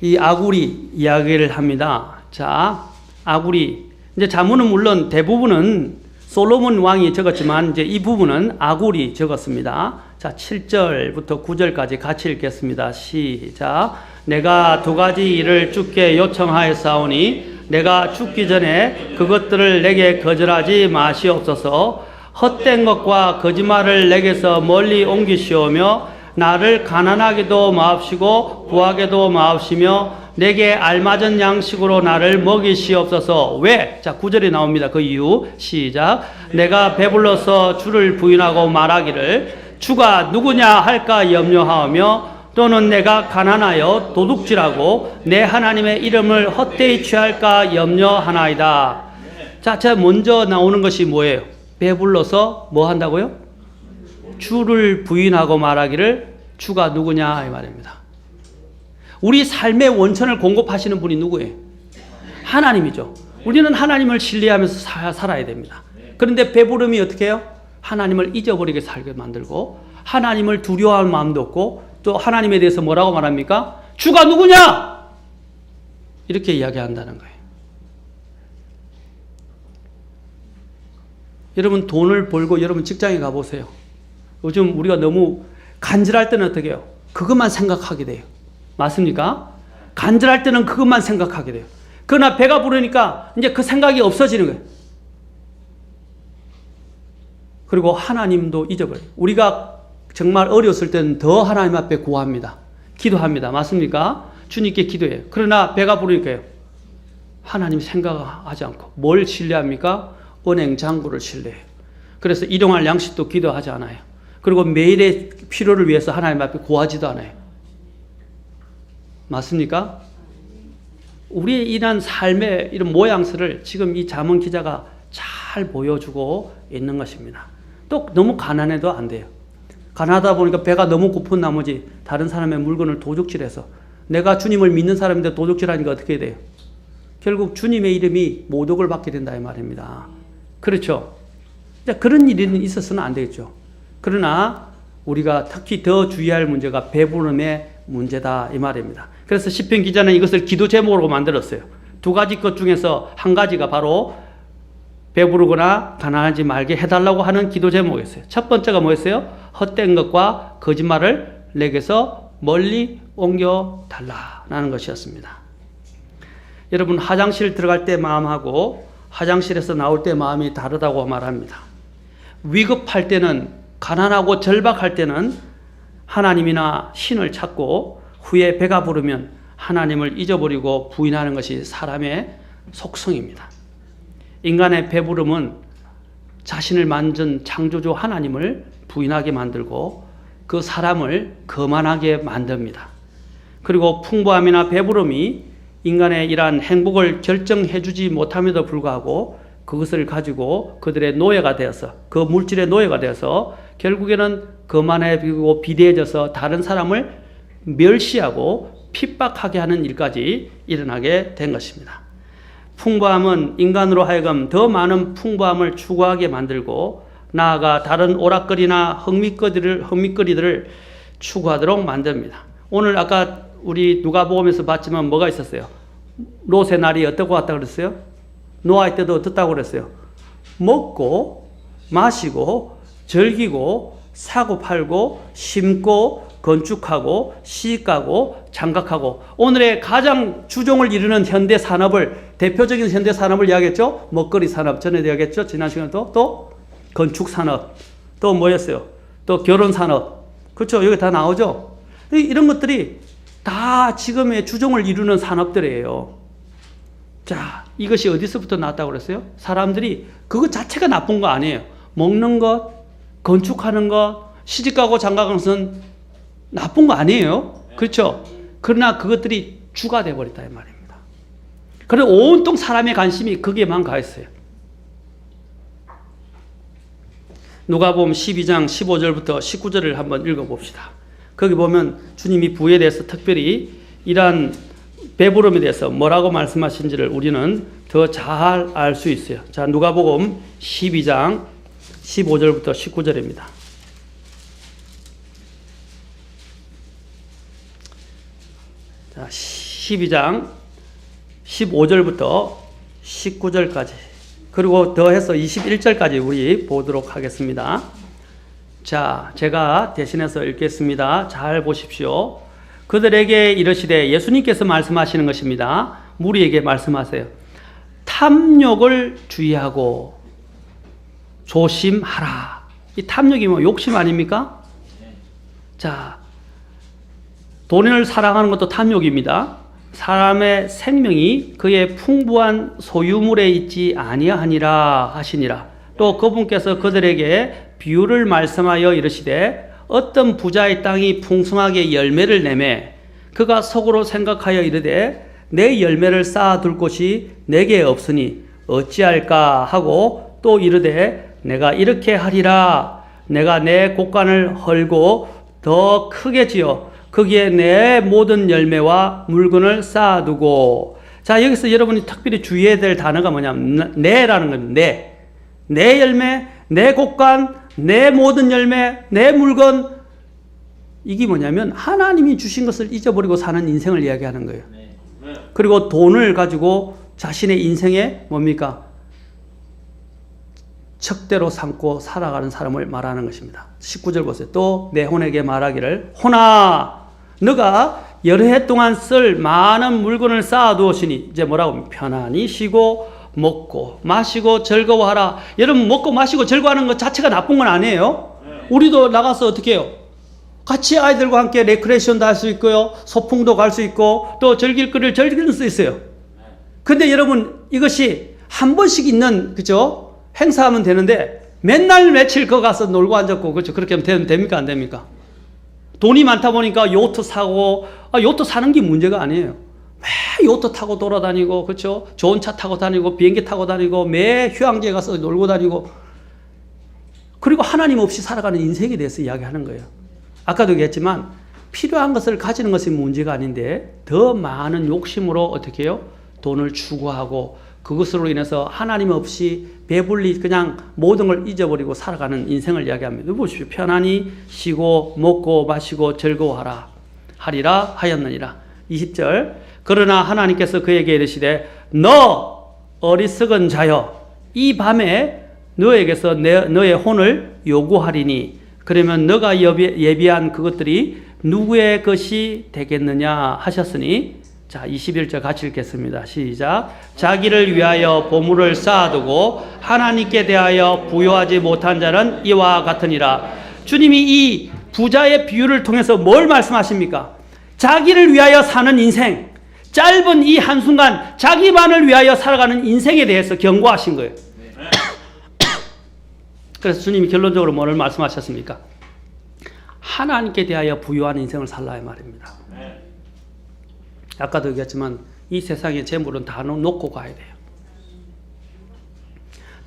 이 아구리 이야기를 합니다. 자, 아구리. 이제 잠언은 물론 대부분은 솔로몬 왕이 적었지만 이제 이 부분은 아구리 적었습니다. 자, 7절부터 9절까지 같이 읽겠습니다. 시작. 내가 두 가지 일을 주께 요청하였사오니 내가 죽기 전에 그것들을 내게 거절하지 마시옵소서. 헛된 것과 거짓말을 내게서 멀리 옮기시오며 나를 가난하게도 마옵시고 부하게도 마옵시며 내게 알맞은 양식으로 나를 먹이시옵소서. 왜? 자, 9절이 나옵니다. 그 이유. 시작. 내가 배불러서 주를 부인하고 말하기를 주가 누구냐 할까 염려하며 또는 내가 가난하여 도둑질하고 내 하나님의 이름을 헛되이 취할까 염려하나이다. 자, 제가 먼저 나오는 것이 뭐예요? 배불러서 뭐 한다고요? 주를 부인하고 말하기를 주가 누구냐 이 말입니다. 우리 삶의 원천을 공급하시는 분이 누구예요? 하나님이죠. 우리는 하나님을 신뢰하면서 살아야 됩니다. 그런데 배부름이 어떻게 해요? 하나님을 잊어버리게 살게 만들고 하나님을 두려워할 마음도 없고 또 하나님에 대해서 뭐라고 말합니까? 주가 누구냐? 이렇게 이야기한다는 거예요. 여러분 돈을 벌고 여러분 직장에 가보세요. 요즘 우리가 너무 간절할 때는 어떻게 해요? 그것만 생각하게 돼요. 맞습니까? 간절할 때는 그것만 생각하게 돼요. 그러나 배가 부르니까 이제 그 생각이 없어지는 거예요. 그리고 하나님도 잊어버려요. 우리가 정말 어려웠을 때는 더 하나님 앞에 구합니다. 기도합니다. 맞습니까? 주님께 기도해요. 그러나 배가 부르니까요. 하나님 생각하지 않고 뭘 신뢰합니까? 은행 잔고를 신뢰해요. 그래서 일용할 양식도 기도하지 않아요. 그리고 매일의 필요를 위해서 하나님 앞에 구하지도 않아요. 맞습니까? 우리의 이런 삶의 이런 모양새를 지금 이 잠언 기자가 잘 보여주고 있는 것입니다. 또 너무 가난해도 안 돼요. 가난하다 보니까 배가 너무 고픈 나머지 다른 사람의 물건을 도둑질해서 내가 주님을 믿는 사람인데 도둑질하니까 어떻게 돼요? 결국 주님의 이름이 모독을 받게 된다 이 말입니다. 그렇죠? 그런 일이 있어서는 안 되겠죠. 그러나 우리가 특히 더 주의할 문제가 배부름의 문제다 이 말입니다. 그래서 시편 기자는 이것을 기도 제목으로 만들었어요. 두 가지 것 중에서 한 가지가 바로 배부르거나 가난하지 말게 해달라고 하는 기도 제목이었어요. 첫 번째가 뭐였어요? 헛된 것과 거짓말을 내게서 멀리 옮겨달라는 것이었습니다. 여러분, 화장실 들어갈 때 마음하고 화장실에서 나올 때 마음이 다르다고 말합니다. 위급할 때는, 가난하고 절박할 때는 하나님이나 신을 찾고, 후에 배가 부르면 하나님을 잊어버리고 부인하는 것이 사람의 속성입니다. 인간의 배부름은 자신을 만든 창조주 하나님을 부인하게 만들고 그 사람을 거만하게 만듭니다. 그리고 풍부함이나 배부름이 인간의 이러한 행복을 결정해 주지 못함에도 불구하고 그것을 가지고 그들의 노예가 되어서, 그 물질의 노예가 되어서 결국에는 거만해지고 비대해져서 다른 사람을 멸시하고 핍박하게 하는 일까지 일어나게 된 것입니다. 풍부함은 인간으로 하여금 더 많은 풍부함을 추구하게 만들고 나아가 다른 오락거리나 흥미거리들을 추구하도록 만듭니다. 오늘 아까 우리 누가복음에서 봤지만 뭐가 있었어요? 롯의 날이 어떻게 왔다 그랬어요? 노아의 때도 어떻다고 그랬어요? 먹고 마시고 즐기고 사고 팔고 심고 건축하고 시집가고 장각하고, 오늘의 가장 주종을 이루는 현대 산업을, 대표적인 현대 산업을 이야기했죠. 먹거리 산업 전에 이야기했죠. 지난 시간에도 또 건축 산업, 또 뭐였어요? 또 결혼 산업, 그렇죠? 여기 다 나오죠. 이런 것들이 다 지금의 주종을 이루는 산업들이에요. 자, 이것이 어디서부터 나왔다고 그랬어요? 사람들이 그것 자체가 나쁜 거 아니에요. 먹는 것, 건축하는 것, 시집가고 장가가는 것은 나쁜 거 아니에요. 그렇죠? 그러나 그것들이 주가 되어버렸다 이 말입니다. 그래서 온통 사람의 관심이 거기에만 가 있어요. 누가복음 12장 15절부터 19절을 한번 읽어봅시다. 거기 보면 주님이 부에 대해서 특별히 이러한 배부름에 대해서 뭐라고 말씀하신지를 우리는 더 잘 알 수 있어요. 자, 누가복음 12장 15절부터 19절입니다. 자, 12장 15절부터 19절까지, 그리고 더해서 21절까지 우리 보도록 하겠습니다. 자, 제가 대신해서 읽겠습니다. 잘 보십시오. 그들에게 이르시되, 예수님께서 말씀하시는 것입니다. 무리에게 말씀하세요. 탐욕을 주의하고 조심하라. 이 탐욕이 뭐 욕심 아닙니까? 자, 돈을 사랑하는 것도 탐욕입니다. 사람의 생명이 그의 풍부한 소유물에 있지 아니하니라 하시니라. 또 그분께서 그들에게 비유를 말씀하여 이르시되, 어떤 부자의 땅이 풍성하게 열매를 내매 그가 속으로 생각하여 이르되, 내 열매를 쌓아둘 곳이 내게 없으니 어찌할까 하고, 또 이르되 내가 이렇게 하리라. 내가 내 곳간을 헐고 더 크게 지어 거기에 내 모든 열매와 물건을 쌓아두고. 자, 여기서 여러분이 특별히 주의해야 될 단어가 뭐냐면 내라는 겁니다. 내 열매, 내 곳간, 내 모든 열매, 내 물건. 이게 뭐냐면 하나님이 주신 것을 잊어버리고 사는 인생을 이야기하는 거예요. 그리고 돈을 가지고 자신의 인생에 뭡니까? 척대로 삼고 살아가는 사람을 말하는 것입니다. 19절 보세요. 또 내 혼에게 말하기를, 혼아, 너가 여러 해 동안 쓸 많은 물건을 쌓아두었으니 이제 뭐라고? 편안히 쉬고 먹고 마시고 즐거워하라. 여러분, 먹고 마시고 즐거워하는 것 자체가 나쁜 건 아니에요. 우리도 나가서 어떻게 해요? 같이 아이들과 함께 레크레이션도 할 수 있고요, 소풍도 갈 수 있고, 또 즐길 거를 즐길 수 있어요. 근데 여러분, 이것이 한 번씩 있는, 그죠? 행사하면 되는데 맨날 며칠 거 가서 놀고 앉았고, 그렇죠? 그렇게 하면 됩니까? 안 됩니까? 돈이 많다 보니까 요트 사고, 요트 사는 게 문제가 아니에요. 매 요트 타고 돌아다니고, 그렇죠? 좋은 차 타고 다니고, 비행기 타고 다니고, 매 휴양지에 가서 놀고 다니고, 그리고 하나님 없이 살아가는 인생에 대해서 이야기하는 거예요. 아까도 얘기했지만 필요한 것을 가지는 것이 문제가 아닌데 더 많은 욕심으로 어떻게 해요? 돈을 추구하고 그것으로 인해서 하나님 없이 배불리 그냥 모든 걸 잊어버리고 살아가는 인생을 이야기합니다. 보십시오. 편안히 쉬고 먹고 마시고 즐거워하라 하리라 하였느니라. 20절. 그러나 하나님께서 그에게 이르시되, 너 어리석은 자여, 이 밤에 너에게서 너의 혼을 요구하리니 그러면 너가 예비한 그것들이 누구의 것이 되겠느냐 하셨으니 자 21절 같이 읽겠습니다. 시작. 자기를 위하여 보물을 쌓아두고 하나님께 대하여 부요하지 못한 자는 이와 같으니라. 주님이 이 부자의 비유를 통해서 뭘 말씀하십니까? 자기를 위하여 사는 인생, 짧은 이 한순간 자기만을 위하여 살아가는 인생에 대해서 경고하신 거예요. 그래서 주님이 결론적으로 뭐를 말씀하셨습니까? 하나님께 대하여 부유한 인생을 살라 이 말입니다. 아까도 얘기했지만 이 세상의 재물은 다 놓고 가야 돼요.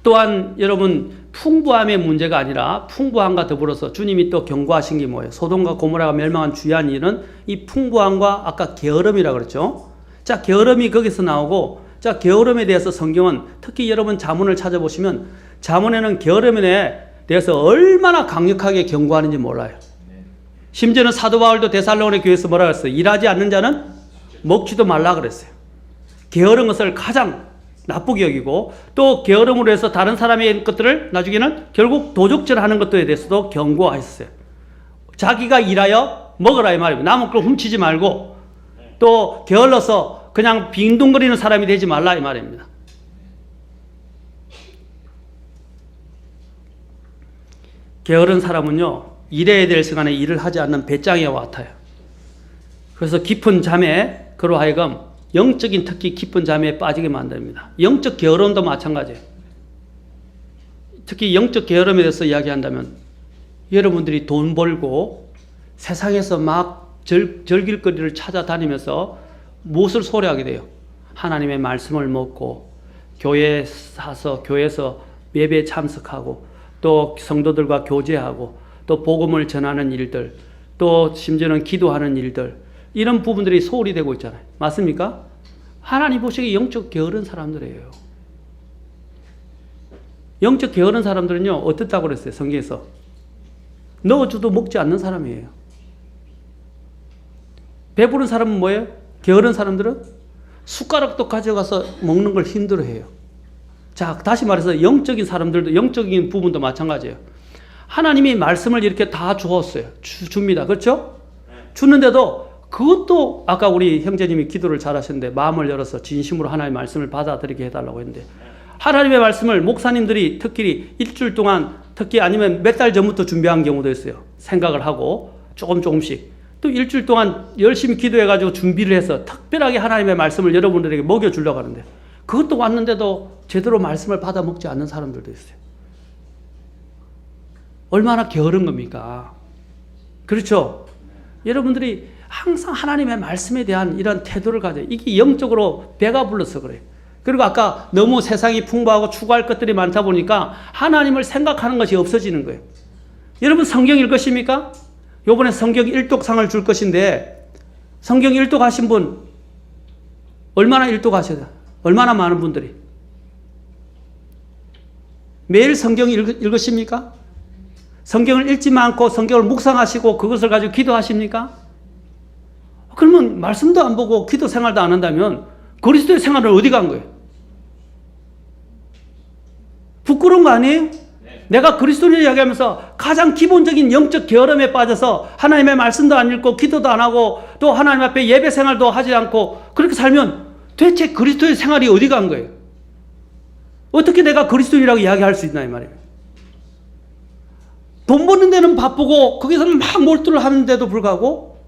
또한 여러분 풍부함의 문제가 아니라 풍부함과 더불어서 주님이 또 경고하신 게 뭐예요? 소돔과 고모라가 멸망한 주요한 이유는 이 풍부함과 아까 게으름이라고 그랬죠. 자, 게으름이 거기서 나오고, 자, 게으름에 대해서 성경은 특히 여러분 자문을 찾아보시면 자문에는 게으름에 대해서 얼마나 강력하게 경고하는지 몰라요. 심지어는 사도 바울도 데살로니가 교회에서 뭐라고 했어요? 일하지 않는 자는 먹지도 말라 그랬어요. 게으른 것을 가장 나쁘게 여기고 또 게으름으로 해서 다른 사람의 것들을 나중에는 결국 도적질하는 것들에 대해서도 경고하셨어요. 자기가 일하여 먹으라 이 말입니다. 남은 걸 훔치지 말고 또 게을러서 그냥 빈둥거리는 사람이 되지 말라 이 말입니다. 게으른 사람은요 일해야 될 시간에 일을 하지 않는 배짱이와 같아요. 그래서 깊은 잠에 그로 하여금 영적인 특히 깊은 잠에 빠지게 만듭니다. 영적 게으름도 마찬가지예요. 특히 영적 게으름에 대해서 이야기한다면 여러분들이 돈 벌고 세상에서 막 즐길거리를 찾아다니면서 무엇을 소리하게 돼요? 하나님의 말씀을 먹고 교회에 사서 교회에서 예배에 참석하고 또 성도들과 교제하고 또 복음을 전하는 일들 또 심지어는 기도하는 일들 이런 부분들이 소홀히 되고 있잖아요. 맞습니까? 하나님 보시기에 영적 게으른 사람들이에요. 영적 게으른 사람들은요 어떻다고 그랬어요? 성경에서 넣어줘도 먹지 않는 사람이에요. 배부른 사람은 뭐예요? 게으른 사람들은 숟가락도 가져가서 먹는 걸 힘들어해요. 자, 다시 말해서 영적인 사람들도 영적인 부분도 마찬가지예요. 하나님이 말씀을 이렇게 다 주었어요. 줍니다. 그렇죠? 주는데도 그것도 아까 우리 형제님이 기도를 잘하셨는데 마음을 열어서 진심으로 하나님의 말씀을 받아들이게 해달라고 했는데 하나님의 말씀을 목사님들이 특히 일주일 동안 특히 아니면 몇 달 전부터 준비한 경우도 있어요. 생각을 하고 조금씩 또 일주일 동안 열심히 기도해가지고 준비를 해서 특별하게 하나님의 말씀을 여러분들에게 먹여주려고 하는데 그것도 왔는데도 제대로 말씀을 받아 먹지 않는 사람들도 있어요. 얼마나 게으른 겁니까? 그렇죠? 여러분들이 항상 하나님의 말씀에 대한 이런 태도를 가져요. 이게 영적으로 배가 불러서 그래요. 그리고 아까 너무 세상이 풍부하고 추구할 것들이 많다 보니까 하나님을 생각하는 것이 없어지는 거예요. 여러분 성경 읽으십니까? 요번에 성경 일독상을 줄 것인데 성경 일독하신 분 얼마나 일독하셔요? 얼마나 많은 분들이? 매일 성경 읽으십니까? 성경을 읽지만 않고 성경을 묵상하시고 그것을 가지고 기도하십니까? 그러면 말씀도 안 보고 기도 생활도 안 한다면 그리스도의 생활은 어디 간 거예요? 부끄러운 거 아니에요? 내가 그리스도를 이야기하면서 가장 기본적인 영적 게으름에 빠져서 하나님의 말씀도 안 읽고 기도도 안 하고 또 하나님 앞에 예배 생활도 하지 않고 그렇게 살면 대체 그리스도의 생활이 어디 간 거예요? 어떻게 내가 그리스도인이라고 이야기할 수 있나 이 말이에요. 돈 버는 데는 바쁘고 거기서는 막 몰두를 하는데도 불구하고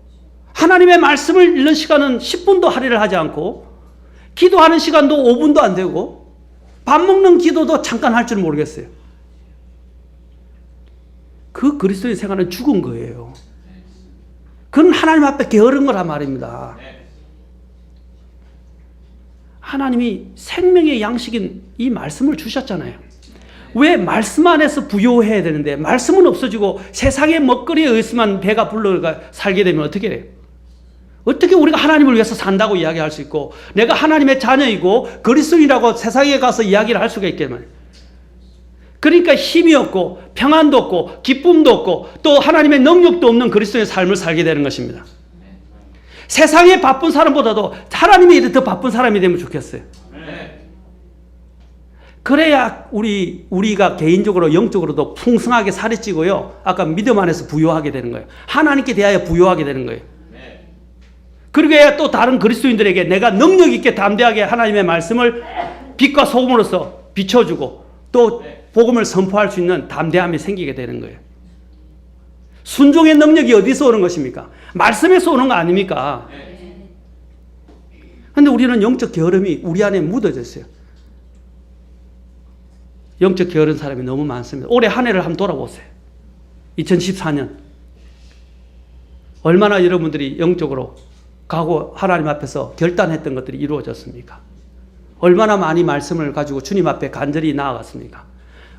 하나님의 말씀을 읽는 시간은 10분도 할애를 하지 않고 기도하는 시간도 5분도 안 되고 밥 먹는 기도도 잠깐 할 줄 모르겠어요. 그 그리스도의 생활은 죽은 거예요. 그건 하나님 앞에 게으른 거란 말입니다. 하나님이 생명의 양식인 이 말씀을 주셨잖아요. 왜 말씀 안에서 부요해야 되는데 말씀은 없어지고 세상의 먹거리에 의해서만 배가 불러 살게 되면 어떻게 해요? 어떻게 우리가 하나님을 위해서 산다고 이야기할 수 있고 내가 하나님의 자녀이고 그리스도인이라고 세상에 가서 이야기를 할 수가 있겠냐면 그러니까 힘이 없고 평안도 없고 기쁨도 없고 또 하나님의 능력도 없는 그리스도의 삶을 살게 되는 것입니다. 세상에 바쁜 사람보다도 하나님이 더 바쁜 사람이 되면 좋겠어요. 그래야 우리가 개인적으로 영적으로도 풍성하게 살이 찌고요. 아까 믿음 안에서 부요하게 되는 거예요. 하나님께 대하여 부요하게 되는 거예요. 그러게 또 다른 그리스도인들에게 내가 능력 있게 담대하게 하나님의 말씀을 빛과 소금으로서 비춰주고 또 복음을 선포할 수 있는 담대함이 생기게 되는 거예요. 순종의 능력이 어디서 오는 것입니까? 말씀에서 오는 거 아닙니까? 그런데 우리는 영적 게으름이 우리 안에 묻어졌어요. 영적 게으른 사람이 너무 많습니다. 올해 한 해를 한번 돌아보세요. 2014년 얼마나 여러분들이 영적으로 가고 하나님 앞에서 결단했던 것들이 이루어졌습니까? 얼마나 많이 말씀을 가지고 주님 앞에 간절히 나아갔습니까?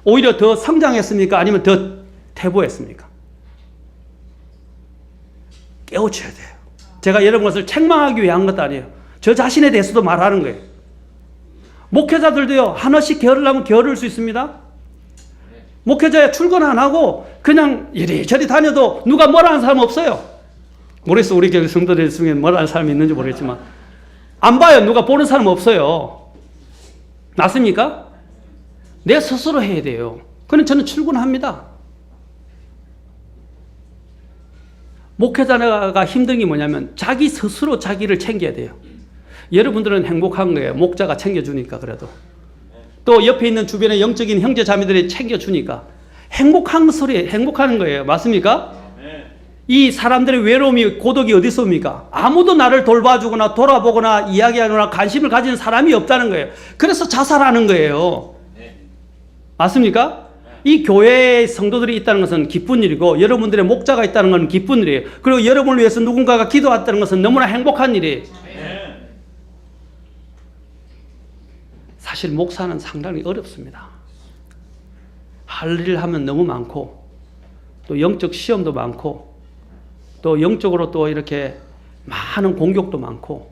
오히려 더 성장했습니까? 아니면 더 퇴보했습니까? 깨우쳐야 돼요. 제가 여러분 것을 책망하기 위해 한 것도 아니에요. 저 자신에 대해서도 말하는 거예요. 목회자들도요, 하나씩 게으르려면 게으를 수 있습니다. 목회자에 출근 안 하고 그냥 이리저리 다녀도 누가 뭐라 하는 사람 없어요. 모르겠어, 우리 교회 성도들 중에 뭐라 하는 사람이 있는지 모르겠지만 안 봐요. 누가 보는 사람 없어요. 맞습니까? 내 스스로 해야 돼요. 그럼 저는 출근합니다. 목회자가 힘든 게 뭐냐면 자기 스스로 자기를 챙겨야 돼요. 여러분들은 행복한 거예요. 목자가 챙겨주니까. 그래도 또 옆에 있는 주변의 영적인 형제 자매들이 챙겨주니까 행복한 소리, 행복하는 거예요. 맞습니까? 이 사람들의 외로움이, 고독이 어디서 옵니까? 아무도 나를 돌봐주거나 돌아보거나 이야기하거나 관심을 가지는 사람이 없다는 거예요. 그래서 자살하는 거예요. 맞습니까? 이 교회에 성도들이 있다는 것은 기쁜 일이고 여러분들의 목자가 있다는 것은 기쁜 일이에요. 그리고 여러분을 위해서 누군가가 기도했다는 것은 너무나 행복한 일이에요. 사실 목사는 상당히 어렵습니다. 할 일을 하면 너무 많고 또 영적 시험도 많고 또 영적으로 또 이렇게 많은 공격도 많고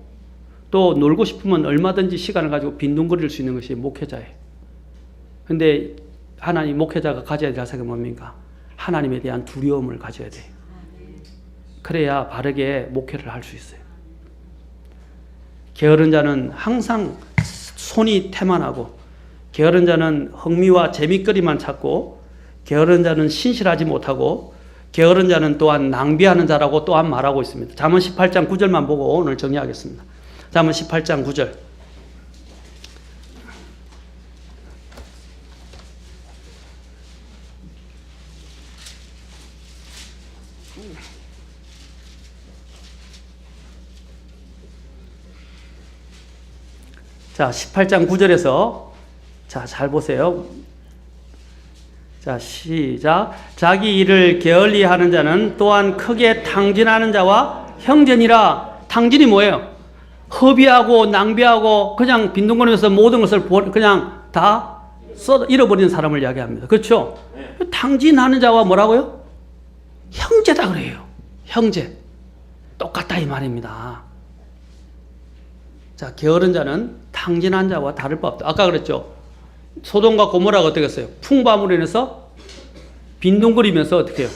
또 놀고 싶으면 얼마든지 시간을 가지고 빈둥거릴 수 있는 것이 목회자예요. 그런데 하나님 목회자가 가져야 될 자세가 뭡니까? 하나님에 대한 두려움을 가져야 돼요. 그래야 바르게 목회를 할 수 있어요. 게으른 자는 항상 손이 태만하고 게으른 자는 흥미와 재미거리만 찾고 게으른 자는 신실하지 못하고 게으른 자는 또한 낭비하는 자라고 또한 말하고 있습니다. 잠언 18장 9절만 보고 오늘 정리하겠습니다. 잠언 18장 9절. 자, 18장 9절에서 자, 잘 보세요. 자, 시작. 자기 일을 게을리 하는 자는 또한 크게 탕진하는 자와 형제니라. 탕진이 뭐예요? 허비하고 낭비하고 그냥 빈둥거리면서 모든 것을 그냥 다 잃어버리는 사람을 이야기합니다. 그렇죠? 탕진하는 자와 뭐라고요? 형제다 그래요. 형제. 똑같다 이 말입니다. 자, 게으른 자는 탕진한 자와 다를 바 없다. 아까 그랬죠? 소돔과 고모라가 어떻게 했어요? 풍부함으로 인해서 빈둥거리면서 어떻게 해요?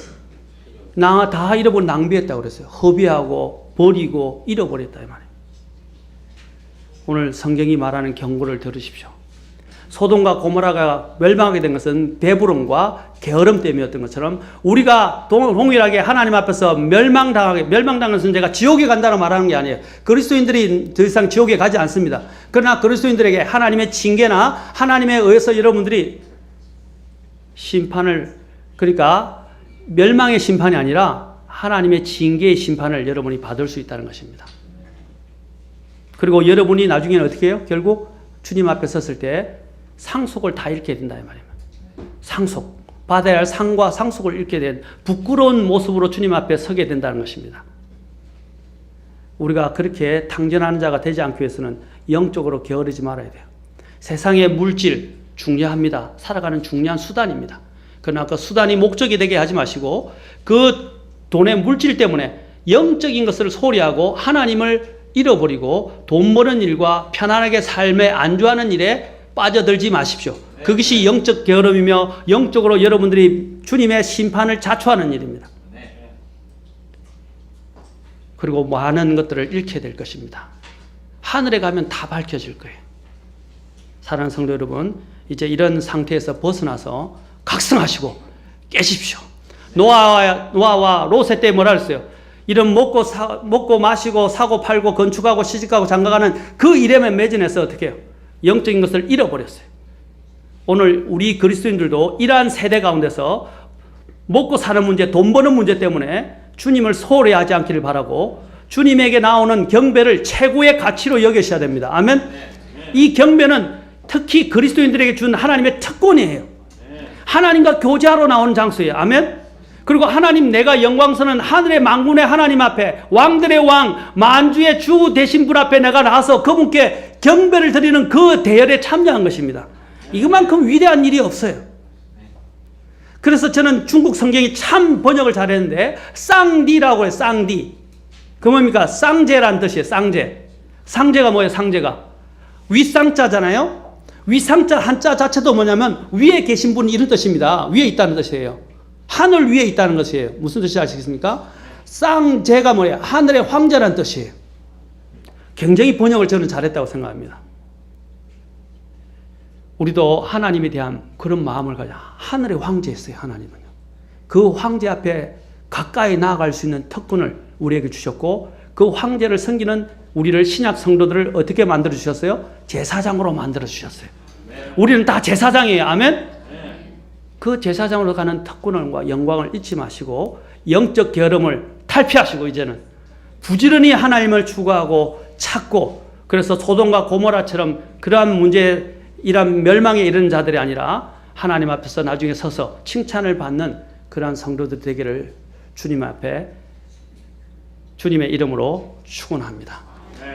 나 다 잃어버리고 낭비했다고 그랬어요. 허비하고 버리고 잃어버렸다 이 말이에요. 오늘 성경이 말하는 경고를 들으십시오. 소돔과 고모라가 멸망하게 된 것은 배부름과 게으름 때문이었던 것처럼 우리가 동일하게 하나님 앞에서 멸망당한 것은 제가 지옥에 간다고 말하는 게 아니에요. 그리스도인들이 더 이상 지옥에 가지 않습니다. 그러나 그리스도인들에게 하나님의 징계나 하나님에 의해서 여러분들이 심판을, 그러니까 멸망의 심판이 아니라 하나님의 징계의 심판을 여러분이 받을 수 있다는 것입니다. 그리고 여러분이 나중에는 어떻게 해요? 결국 주님 앞에 섰을 때 상속을 다 잃게 된다 이 말입니다. 상속. 받아야 할 상과 상속을 잃게 된 부끄러운 모습으로 주님 앞에 서게 된다는 것입니다. 우리가 그렇게 탕진하는 자가 되지 않기 위해서는 영적으로 게으르지 말아야 돼요. 세상의 물질 중요합니다. 살아가는 중요한 수단입니다. 그러나 그 수단이 목적이 되게 하지 마시고 그 돈의 물질 때문에 영적인 것을 소리하고 하나님을 잃어버리고 돈 버는 일과 편안하게 삶에 안주하는 일에 빠져들지 마십시오. 그것이 영적 게으름이며 영적으로 여러분들이 주님의 심판을 자초하는 일입니다. 그리고 많은 것들을 잃게 될 것입니다. 하늘에 가면 다 밝혀질 거예요. 사랑하는 성도 여러분, 이제 이런 상태에서 벗어나서 각성하시고 깨십시오. 노아와 롯의 때 뭐라 그랬어요? 이런 먹고 마시고 사고 팔고 건축하고 시집가고 장가가는 그 일에만 매진해서 어떻게 해요? 영적인 것을 잃어버렸어요. 오늘 우리 그리스도인들도 이러한 세대 가운데서 먹고 사는 문제, 돈 버는 문제 때문에 주님을 소홀히 하지 않기를 바라고 주님에게 나오는 경배를 최고의 가치로 여기셔야 됩니다. 아멘? 이 경배는 특히 그리스도인들에게 준 하나님의 특권이에요. 하나님과 교제하러 나오는 장소예요. 아멘? 그리고 하나님, 내가 영광스러운 하늘의 만군의 하나님 앞에, 왕들의 왕, 만주의 주 되신 분 앞에 내가 나와서 그분께 경배를 드리는 그 대열에 참여한 것입니다. 이것만큼 위대한 일이 없어요. 그래서 저는 중국 성경이 참 번역을 잘했는데 쌍디라고 해요. 쌍디. 그 뭡니까? 쌍제라는 뜻이에요. 쌍제. 상제가 뭐예요? 상제가 윗상자잖아요. 윗상자 한자 자체도 뭐냐면 위에 계신 분 이런 뜻입니다. 위에 있다는 뜻이에요. 하늘 위에 있다는 것이에요. 무슨 뜻인지 아시겠습니까? 쌍제가 뭐예요? 하늘의 황제라는 뜻이에요. 굉장히 번역을 저는 잘했다고 생각합니다. 우리도 하나님에 대한 그런 마음을 가져. 하늘의 황제였어요. 하나님은요. 그 황제 앞에 가까이 나아갈 수 있는 특권을 우리에게 주셨고, 그 황제를 섬기는 우리를 신약 성도들을 어떻게 만들어 주셨어요? 제사장으로 만들어 주셨어요. 우리는 다 제사장이에요. 아멘? 그 제사장으로 가는 특권과 영광을 잊지 마시고 영적 게으름을 탈피하시고 이제는 부지런히 하나님을 추구하고 찾고, 그래서 소돔과 고모라처럼 그러한 문제, 이런 멸망에 이르는 자들이 아니라 하나님 앞에서 나중에 서서 칭찬을 받는 그러한 성도들 되기를 주님 앞에 주님의 이름으로 축원합니다.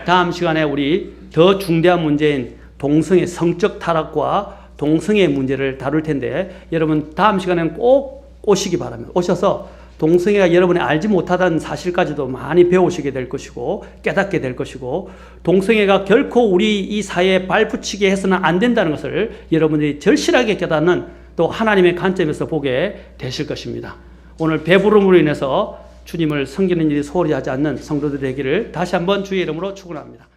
다음 시간에 우리 더 중대한 문제인 동성의 성적 타락과 동성의 문제를 다룰 텐데, 여러분 다음 시간에는 꼭 오시기 바랍니다. 오셔서 동성애가 여러분이 알지 못하다는 사실까지도 많이 배우시게 될 것이고 깨닫게 될 것이고, 동성애가 결코 우리 이 사회에 발붙이게 해서는 안 된다는 것을 여러분들이 절실하게 깨닫는 또 하나님의 관점에서 보게 되실 것입니다. 오늘 배부름으로 인해서 주님을 섬기는 일이 소홀히 하지 않는 성도들 되기를 다시 한번 주의 이름으로 축원합니다.